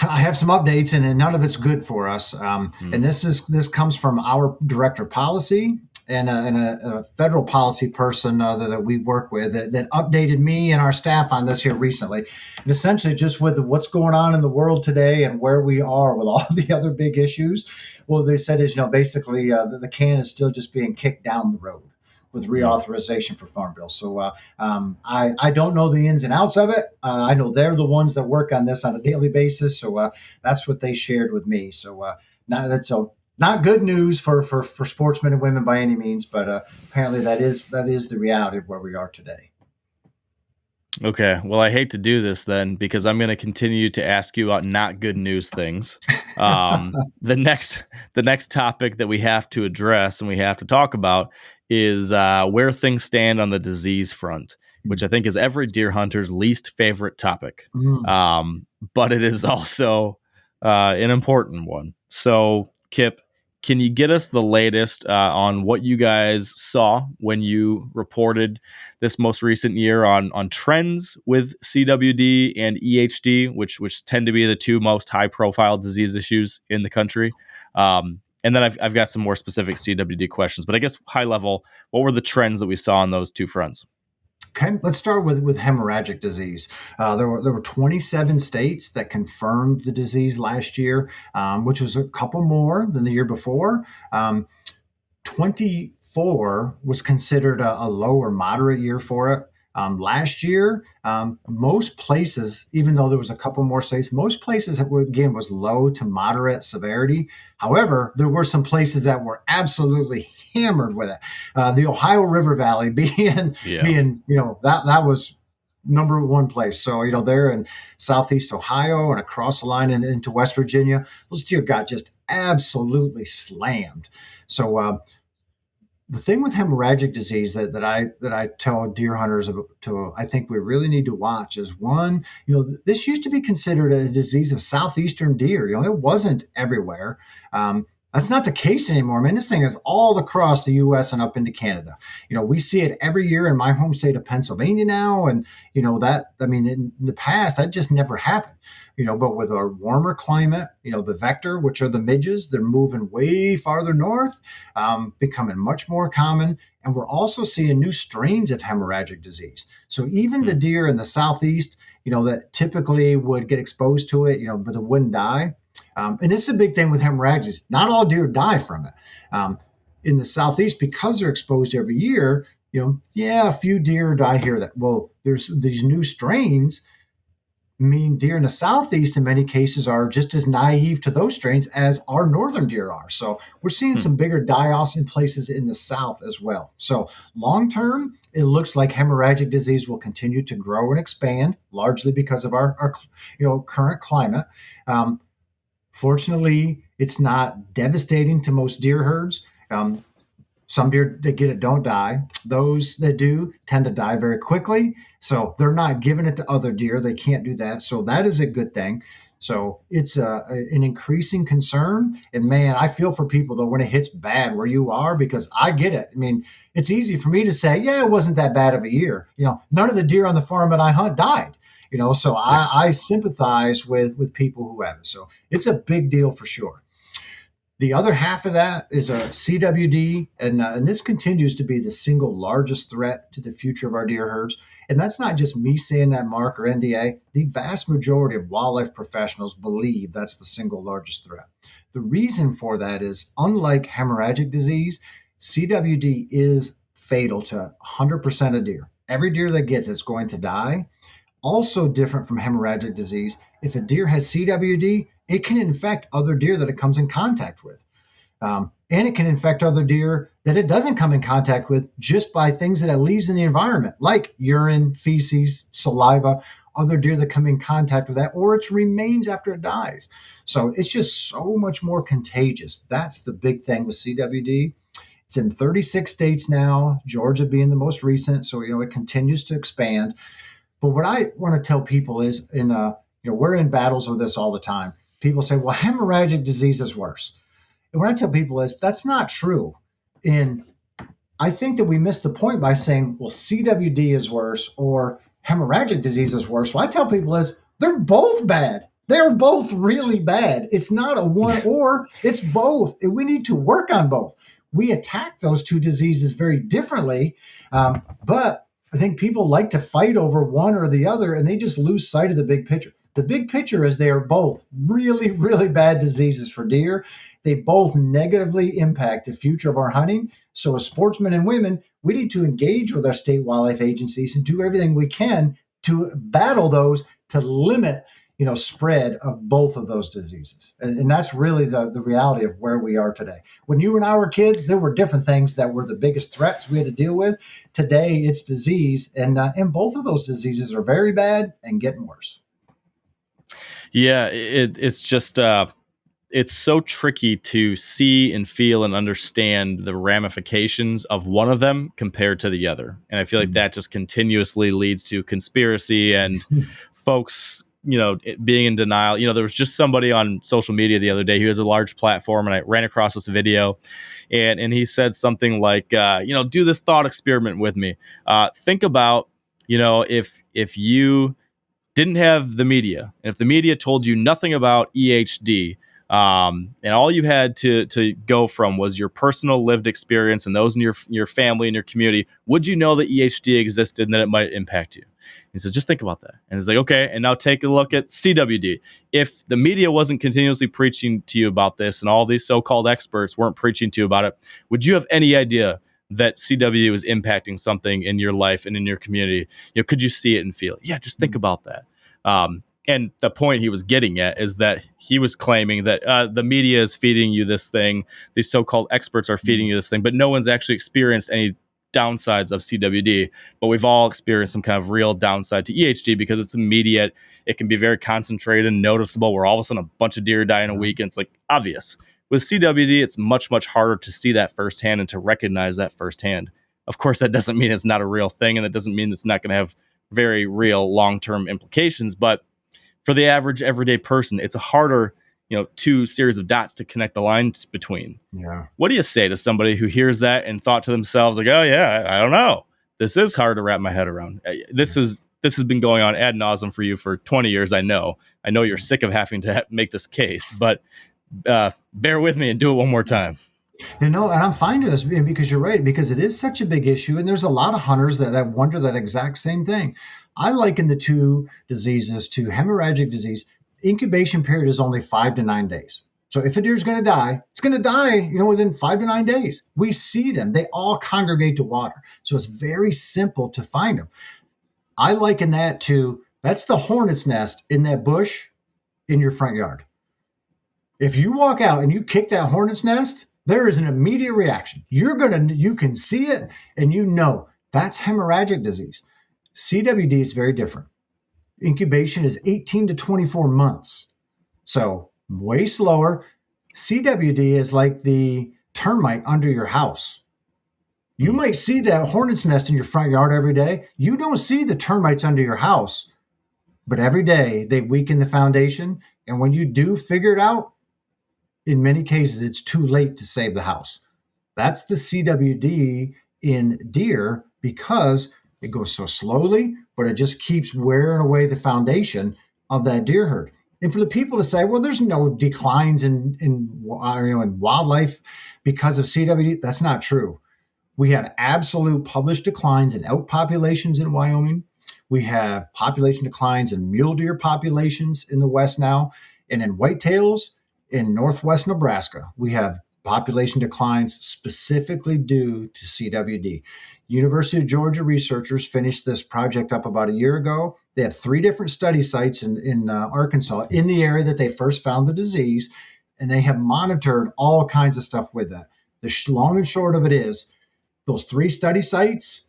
I have some updates, and none of it's good for us. And this comes from our director of policy and a federal policy person that we work with that updated me and our staff on this here recently. And essentially, just with what's going on in the world today and where we are with all the other big issues, well, they said is basically the can is still just being kicked down the road with reauthorization for Farm Bill. So I don't know the ins and outs of it. I know they're the ones that work on this on a daily basis. So that's what they shared with me. So not good news for sportsmen and women by any means, but apparently that is the reality of where we are today. Okay. Well, I hate to do this then because I'm going to continue to ask you about not good news things. The next topic that we have to address and we have to talk about is where things stand on the disease front, which I think is every deer hunter's least favorite topic. But it is also an important one. So, Kip, can you get us the latest on what you guys saw when you reported this most recent year on trends with CWD and EHD, which tend to be the two most high-profile disease issues in the country? And then I've got some more specific CWD questions, but I guess high level, what were the trends that we saw on those two fronts? Okay, let's start with hemorrhagic disease. There were 27 states that confirmed the disease last year, which was a couple more than the year before. 24 was considered a low or moderate year for it. Last year, most places, even though there was a couple more states, most places, again, was low to moderate severity. However, there were some places that were absolutely hammered with it. The Ohio River Valley being that was number one place. So, they're in southeast Ohio and across the line and into West Virginia, those deer got just absolutely slammed. So, the thing with hemorrhagic disease that I tell deer hunters I think we really need to watch is one, this used to be considered a disease of southeastern deer. It wasn't everywhere. That's not the case anymore. I mean, this thing is all across the U.S. and up into Canada. We see it every year in my home state of Pennsylvania now. And, in the past, that just never happened. But with our warmer climate, the vector, which are the midges, they're moving way farther north, becoming much more common. And we're also seeing new strains of hemorrhagic disease. So even the deer in the southeast, that typically would get exposed to it, but they wouldn't die. And this is a big thing with hemorrhagic. Not all deer die from it. In the southeast, because they're exposed every year, a few deer die here. That there's these new strains. Mean deer in the southeast in many cases are just as naive to those strains as our northern deer are. So we're seeing some bigger die-offs in places in the south as well. So long term, it looks like hemorrhagic disease will continue to grow and expand, largely because of our current climate. Fortunately, it's not devastating to most deer herds. Some deer that get it don't die. Those that do tend to die very quickly. So they're not giving it to other deer. They can't do that. So that is a good thing. So it's an increasing concern. And man, I feel for people though when it hits bad where you are, because I get it. I mean, it's easy for me to say, yeah, it wasn't that bad of a year. None of the deer on the farm that I hunt died. So I sympathize with people who have it. So it's a big deal for sure. The other half of that is a CWD, and this continues to be the single largest threat to the future of our deer herds. And that's not just me saying that, Mark, or NDA. The vast majority of wildlife professionals believe that's the single largest threat. The reason for that is, unlike hemorrhagic disease, CWD is fatal to 100% of deer. Every deer that gets it's going to die. Also different from hemorrhagic disease, if a deer has CWD, it can infect other deer that it comes in contact with. And it can infect other deer that it doesn't come in contact with just by things that it leaves in the environment, like urine, feces, saliva, other deer that come in contact with that, or its remains after it dies. So it's just so much more contagious. That's the big thing with CWD. It's in 36 states now, Georgia being the most recent. So, it continues to expand. But what I want to tell people is we're in battles with this all the time. People say, well, hemorrhagic disease is worse. And what I tell people is that's not true. And I think that we missed the point by saying, well, CWD is worse or hemorrhagic disease is worse. What I tell people is they're both bad. They're both really bad. It's not a one or, it's both. And we need to work on both. We attack those two diseases very differently. But I think people like to fight over one or the other, and they just lose sight of the big picture. The big picture is they are both really, really bad diseases for deer. They both negatively impact the future of our hunting. So as sportsmen and women, we need to engage with our state wildlife agencies and do everything we can to battle those, to limit spread of both of those diseases. And that's really the reality of where we are today. When you and I were kids, there were different things that were the biggest threats we had to deal with. Today, it's disease. And both of those diseases are very bad and getting worse. Yeah, it's just, it's so tricky to see and feel and understand the ramifications of one of them compared to the other. And I feel like that just continuously leads to conspiracy and folks being in denial. There was just somebody on social media the other day who has a large platform, and I ran across this video, and he said something like, do this thought experiment with me. Think about, if you didn't have the media, and if the media told you nothing about EHD, and all you had to go from was your personal lived experience and those in your family and your community, would you know that EHD existed and that it might impact you? He says, just think about that. And it's like, okay, and now take a look at CWD. If the media wasn't continuously preaching to you about this and all these so-called experts weren't preaching to you about it, would you have any idea that CWD was impacting something in your life and in your community? Could you see it and feel it? Yeah, just think about that. And the point he was getting at is that he was claiming that the media is feeding you this thing. These so-called experts are feeding you this thing, but no one's actually experienced any downsides of CWD. But we've all experienced some kind of real downside to EHD because it's immediate. It can be very concentrated and noticeable, where all of a sudden a bunch of deer die in a week, and it's like obvious. With CWD, it's much, much harder to see that firsthand and to recognize that firsthand. Of course, that doesn't mean it's not a real thing, and that doesn't mean it's not going to have very real long-term implications. But for the average everyday person, it's a harder, two series of dots to connect the lines between. Yeah. What do you say to somebody who hears that and thought to themselves like, oh yeah, I don't know. This is hard to wrap my head around. This has been going on ad nauseum for you for 20 years. I know you're sick of having to make this case, but bear with me and do it one more time. And I'm fine with this because you're right, because it is such a big issue. And there's a lot of hunters that wonder that exact same thing. I liken the two diseases to hemorrhagic disease. Incubation period is only 5 to 9 days. So if a deer is going to die, it's going to die, within 5 to 9 days. We see them. They all congregate to water. So it's very simple to find them. I liken that to, that's the hornet's nest in that bush in your front yard. If you walk out and you kick that hornet's nest, there is an immediate reaction. You can see it and that's hemorrhagic disease. CWD is very different. Incubation is 18 to 24 months. So way slower. CWD is like the termite under your house. You might see that hornet's nest in your front yard every day. You don't see the termites under your house, but every day they weaken the foundation. And when you do figure it out, in many cases, it's too late to save the house. That's the CWD in deer because it goes so slowly, but it just keeps wearing away the foundation of that deer herd. And for the people to say, well, there's no declines in wildlife because of CWD, that's not true. We have absolute published declines in elk populations in Wyoming. We have population declines in mule deer populations in the West now. And in whitetails in Northwest Nebraska, we have population declines specifically due to CWD. University of Georgia researchers finished this project up about a year ago. They have 3 different study sites in Arkansas in the area that they first found the disease, and they have monitored all kinds of stuff with that. The long and short of it is those 3 study sites,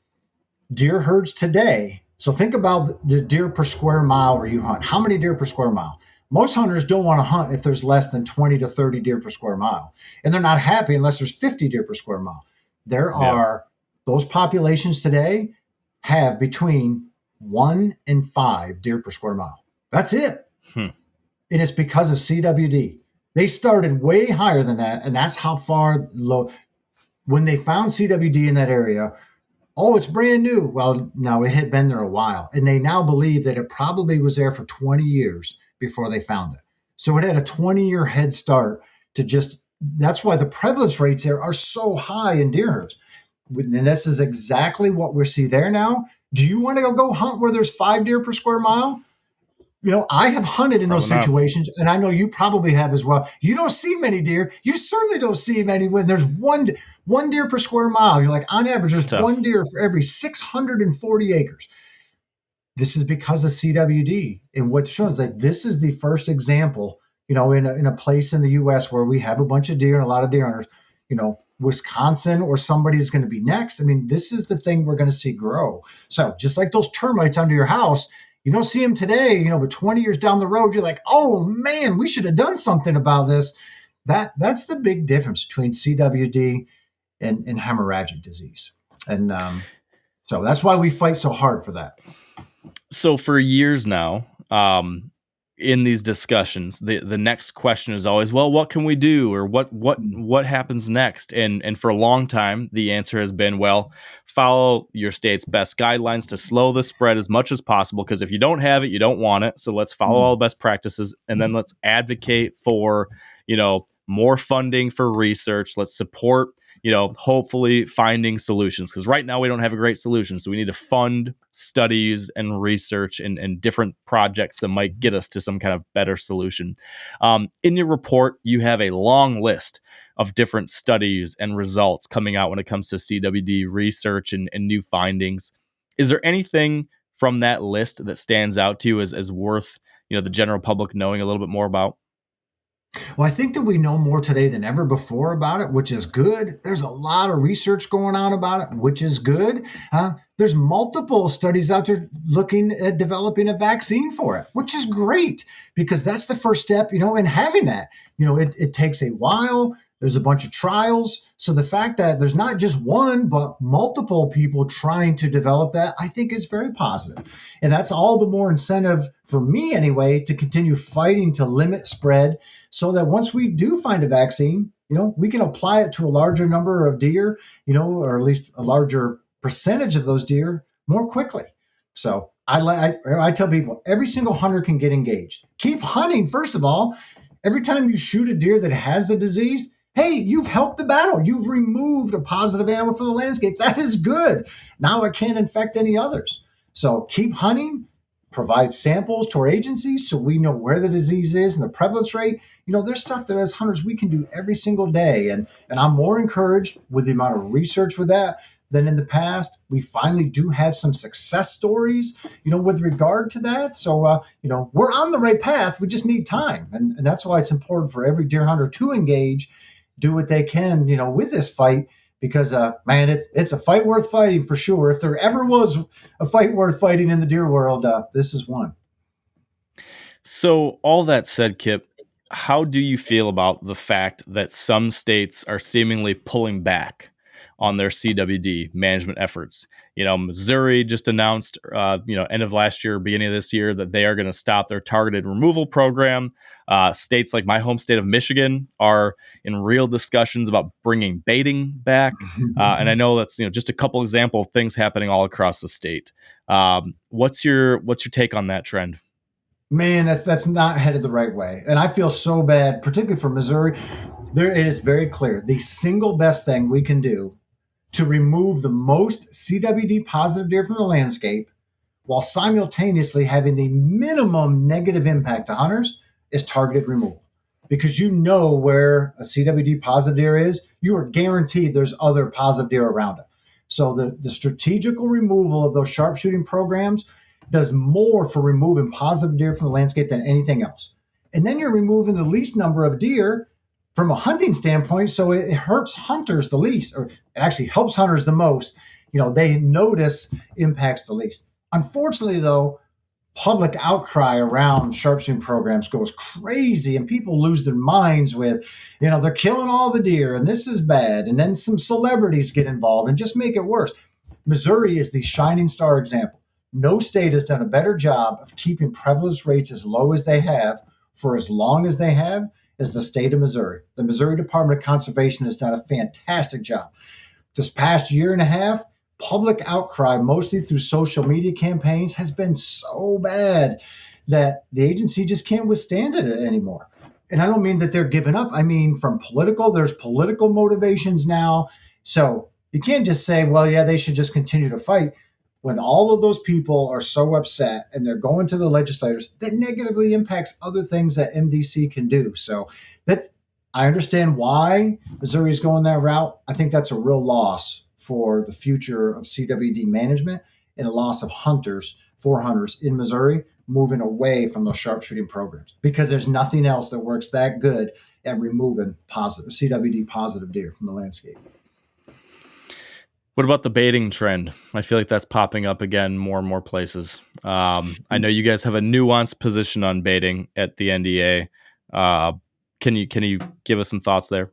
deer herds today. So think about the deer per square mile where you hunt. How many deer per square mile? Most hunters don't want to hunt if there's less than 20 to 30 deer per square mile. And they're not happy unless there's 50 deer per square mile. There Yeah. are those populations today have between 1 and 5 deer per square mile. That's it. Hmm. And it's because of CWD. They started way higher than that, and that's how far low. When they found CWD in that area, oh, it's brand new. Well, no, it had been there a while. And they now believe that it probably was there for 20 years before they found it. So it had a 20-year head start to just, that's why the prevalence rates there are so high in deer herds. And this is exactly what we see there now. Do you want to go hunt where there's 5 deer per square mile? I have hunted in those Probably not. situations, and I know you probably have as well. You don't see many deer. You certainly don't see many when there's one deer per square mile. You're like, on average, there's It's tough. one deer for every 640 acres. This is because of CWD. And what shows is that this is the first example, in a place in the U.S. where we have a bunch of deer and a lot of deer hunters, Wisconsin or somebody's going to be next. I mean, this is the thing we're going to see grow. So just like those termites under your house, you don't see them today, but 20 years down the road, you're like, oh man, we should have done something about this. That's the big difference between CWD and hemorrhagic disease. And so that's why we fight so hard for that. So for years now, in these discussions, the next question is always, well, what can we do, or what happens next? And for a long time, the answer has been, well, follow your state's best guidelines to slow the spread as much as possible. Because if you don't have it, you don't want it. So let's follow all the best practices, and then let's advocate for more funding for research. Let's support hopefully finding solutions, because right now we don't have a great solution. So we need to fund studies and research and different projects that might get us to some kind of better solution. In your report, you have a long list of different studies and results coming out when it comes to CWD research and new findings. Is there anything from that list that stands out to you as worth the general public knowing a little bit more about? Well, I think that we know more today than ever before about it, which is good. There's a lot of research going on about it, which is good. There's multiple studies out there looking at developing a vaccine for it, which is great, because that's the first step, in having that. It takes a while. There's a bunch of trials. So the fact that there's not just one, but multiple people trying to develop that, I think is very positive. And that's all the more incentive for me anyway, to continue fighting to limit spread, so that once we do find a vaccine, we can apply it to a larger number of deer, or at least a larger percentage of those deer more quickly. So I tell people, every single hunter can get engaged. Keep hunting, first of all. Every time you shoot a deer that has the disease, hey, you've helped the battle. You've removed a positive animal from the landscape. That is good. Now it can't infect any others. So keep hunting, provide samples to our agencies so we know where the disease is and the prevalence rate. There's stuff that as hunters we can do every single day. And I'm more encouraged with the amount of research with that than in the past. We finally do have some success stories, with regard to that. So, we're on the right path. We just need time. And that's why it's important for every deer hunter to engage, do what they can, with this fight, because, man, it's a fight worth fighting for sure. If there ever was a fight worth fighting in the deer world, this is one. So all that said, Kip, how do you feel about the fact that some states are seemingly pulling back on their CWD management efforts? Missouri just announced, end of last year, beginning of this year, that they are going to stop their targeted removal program. States like my home state of Michigan are in real discussions about bringing baiting back. And I know that's, just a couple example of things happening all across the state. What's your take on that trend? Man, that's not headed the right way. And I feel so bad, particularly for Missouri. There is very clear. The single best thing we can do to remove the most CWD positive deer from the landscape while simultaneously having the minimum negative impact to hunters is targeted removal. Because where a CWD positive deer is, you are guaranteed there's other positive deer around it. So the strategical removal of those sharpshooting programs does more for removing positive deer from the landscape than anything else. And then you're removing the least number of deer from a hunting standpoint, so it hurts hunters the least, or it actually helps hunters the most. They notice impacts the least. Unfortunately, though, public outcry around sharpshooting programs goes crazy, and people lose their minds with, they're killing all the deer and this is bad. And then some celebrities get involved and just make it worse. Missouri is the shining star example. No state has done a better job of keeping prevalence rates as low as they have for as long as they have as the state of Missouri. The Missouri Department of Conservation has done a fantastic job. This past year and a half, public outcry, mostly through social media campaigns, has been so bad that the agency just can't withstand it anymore. And I don't mean that they're giving up. I mean, there's political motivations now. So you can't just say, well, yeah, they should just continue to fight. When all of those people are so upset and they're going to the legislators, that negatively impacts other things that MDC can do. So I understand why Missouri is going that route. I think that's a real loss for the future of CWD management and a loss of hunters in Missouri moving away from those sharpshooting programs, because there's nothing else that works that good at removing CWD positive deer from the landscape. What about the baiting trend? I feel like that's popping up again more and more places. I know you guys have a nuanced position on baiting at the NDA. Can you give us some thoughts there?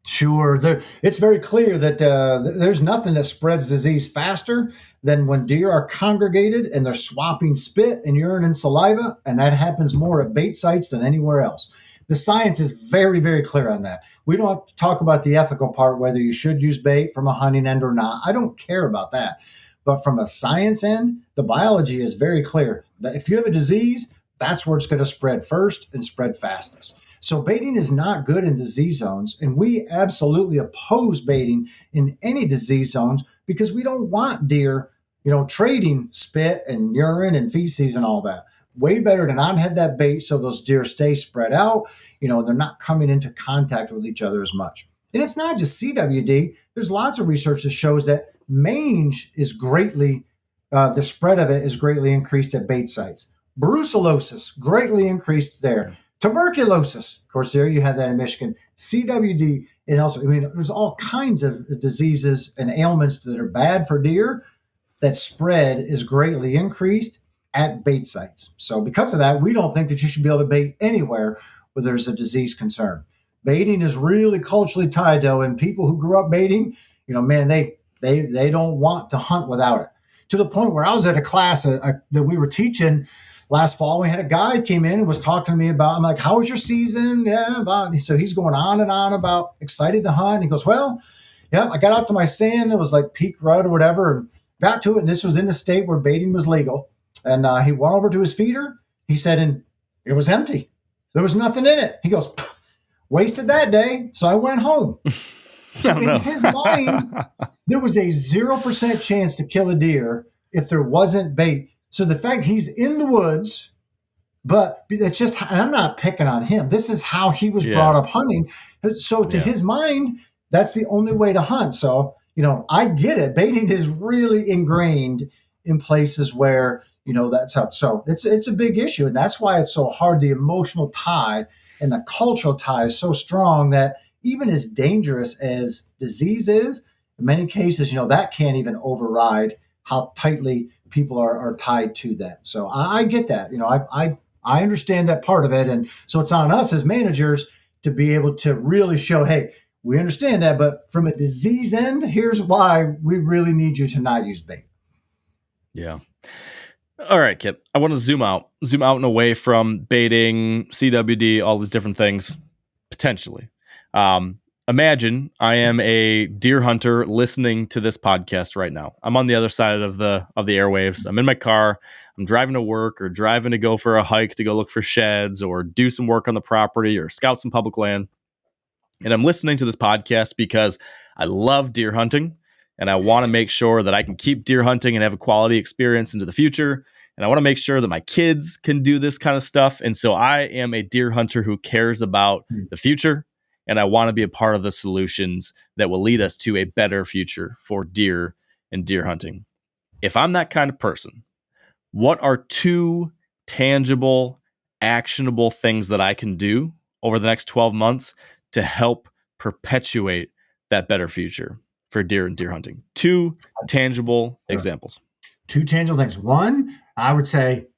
Sure. It's very clear that there's nothing that spreads disease faster than when deer are congregated and they're swapping spit and urine and saliva, and that happens more at bait sites than anywhere else. The science is very, very clear on that. We don't have to talk about the ethical part, whether you should use bait from a hunting end or not. I don't care about that. But from a science end, the biology is very clear that if you have a disease, that's where it's going to spread first and spread fastest. So baiting is not good in disease zones, and we absolutely oppose baiting in any disease zones because we don't want deer, trading spit and urine and feces and all that. Way better to not have that bait so those deer stay spread out, they're not coming into contact with each other as much. And it's not just CWD. There's lots of research that shows that mange is the spread of it is greatly increased at bait sites. Brucellosis, greatly increased there. Tuberculosis, of course, there you have that in Michigan. CWD, and also, there's all kinds of diseases and ailments that are bad for deer. That spread is greatly increased at bait sites. So because of that, we don't think that you should be able to bait anywhere where there's a disease concern. Baiting is really culturally tied, though, and people who grew up baiting, they don't want to hunt without it. To the point where I was at a class that we were teaching last fall. We had a guy came in and was talking to me about, I'm like, how was your season? Yeah, so he's going on and on about excited to hunt. And he goes, well, yeah, I got out to my stand. It was like peak rut or whatever, and got to it. And this was in a state where baiting was legal. And he went over to his feeder. He said, and it was empty. There was nothing in it. He goes, wasted that day. So I went home. So in his mind, there was a 0% chance to kill a deer if there wasn't bait. So the fact he's in the woods, but it's just, and I'm not picking on him. This is how he was brought up hunting. So to his mind, that's the only way to hunt. So, I get it. Baiting is really ingrained in places where, that's how. So it's a big issue. And that's why it's so hard. The emotional tie and the cultural tie is so strong that even as dangerous as disease is, in many cases, that can't even override how tightly people are tied to that. So I get that. I understand that part of it. And so it's on us as managers to be able to really show, hey, we understand that, but from a disease end, here's why we really need you to not use bait. Yeah. All right, Kip, I want to zoom out and away from baiting, CWD, all these different things, potentially. Imagine I am a deer hunter listening to this podcast right now. I'm on the other side of the airwaves. I'm in my car. I'm driving to work or driving to go for a hike to go look for sheds or do some work on the property or scout some public land. And I'm listening to this podcast because I love deer hunting and I want to make sure that I can keep deer hunting and have a quality experience into the future. And I want to make sure that my kids can do this kind of stuff. And so I am a deer hunter who cares about the future. And I want to be a part of the solutions that will lead us to a better future for deer and deer hunting. If I'm that kind of person, what are 2 tangible, actionable things that I can do over the next 12 months to help perpetuate that better future for deer and deer hunting? 2 tangible examples. 2 tangible things. One, I would say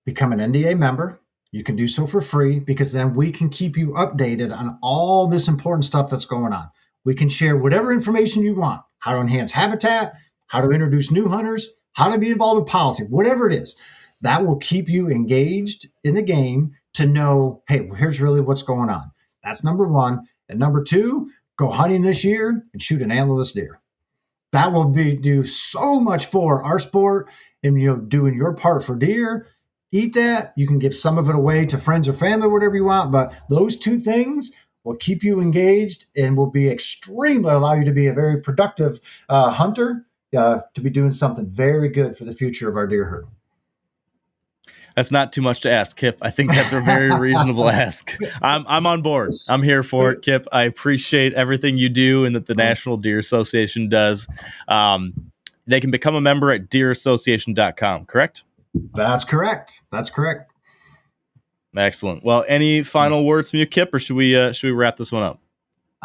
become an NDA member. You can do so for free because then we can keep you updated on all this important stuff that's going on. We can share whatever information you want, how to enhance habitat, how to introduce new hunters, how to be involved in policy, whatever it is. That will keep you engaged in the game to know, hey, here's really what's going on. That's number one. And number two, go hunting this year and shoot an antlerless deer. That will do so much for our sport and, doing your part for deer. Eat that. You can give some of it away to friends or family, whatever you want. But those two things will keep you engaged and will be allow you to be a very productive hunter, to be doing something very good for the future of our deer herd. That's not too much to ask, Kip. I think that's a very reasonable ask. I'm on board. I'm here for it, Kip. I appreciate everything you do and that the National Deer Association does. They can become a member at deerassociation.com, correct? That's correct. That's correct. Excellent. Well, any final words from you, Kip, or should we wrap this one up?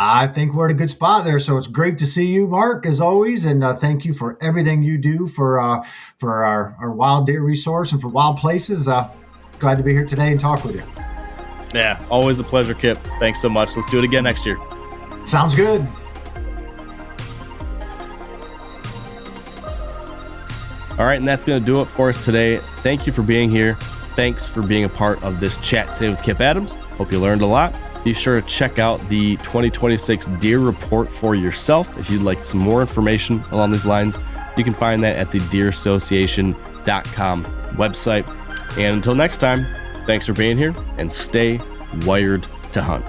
I think we're at a good spot there. So it's great to see you, Mark, as always. And thank you for everything you do for our wild deer resource and for wild places. Glad to be here today and talk with you. Yeah, always a pleasure, Kip. Thanks so much. Let's do it again next year. Sounds good. All right, and that's going to do it for us today. Thank you for being here. Thanks for being a part of this chat today with Kip Adams. Hope you learned a lot. Be sure to check out the 2026 Deer Report for yourself. If you'd like some more information along these lines, you can find that at the deerassociation.com website. And until next time, thanks for being here and stay wired to hunt.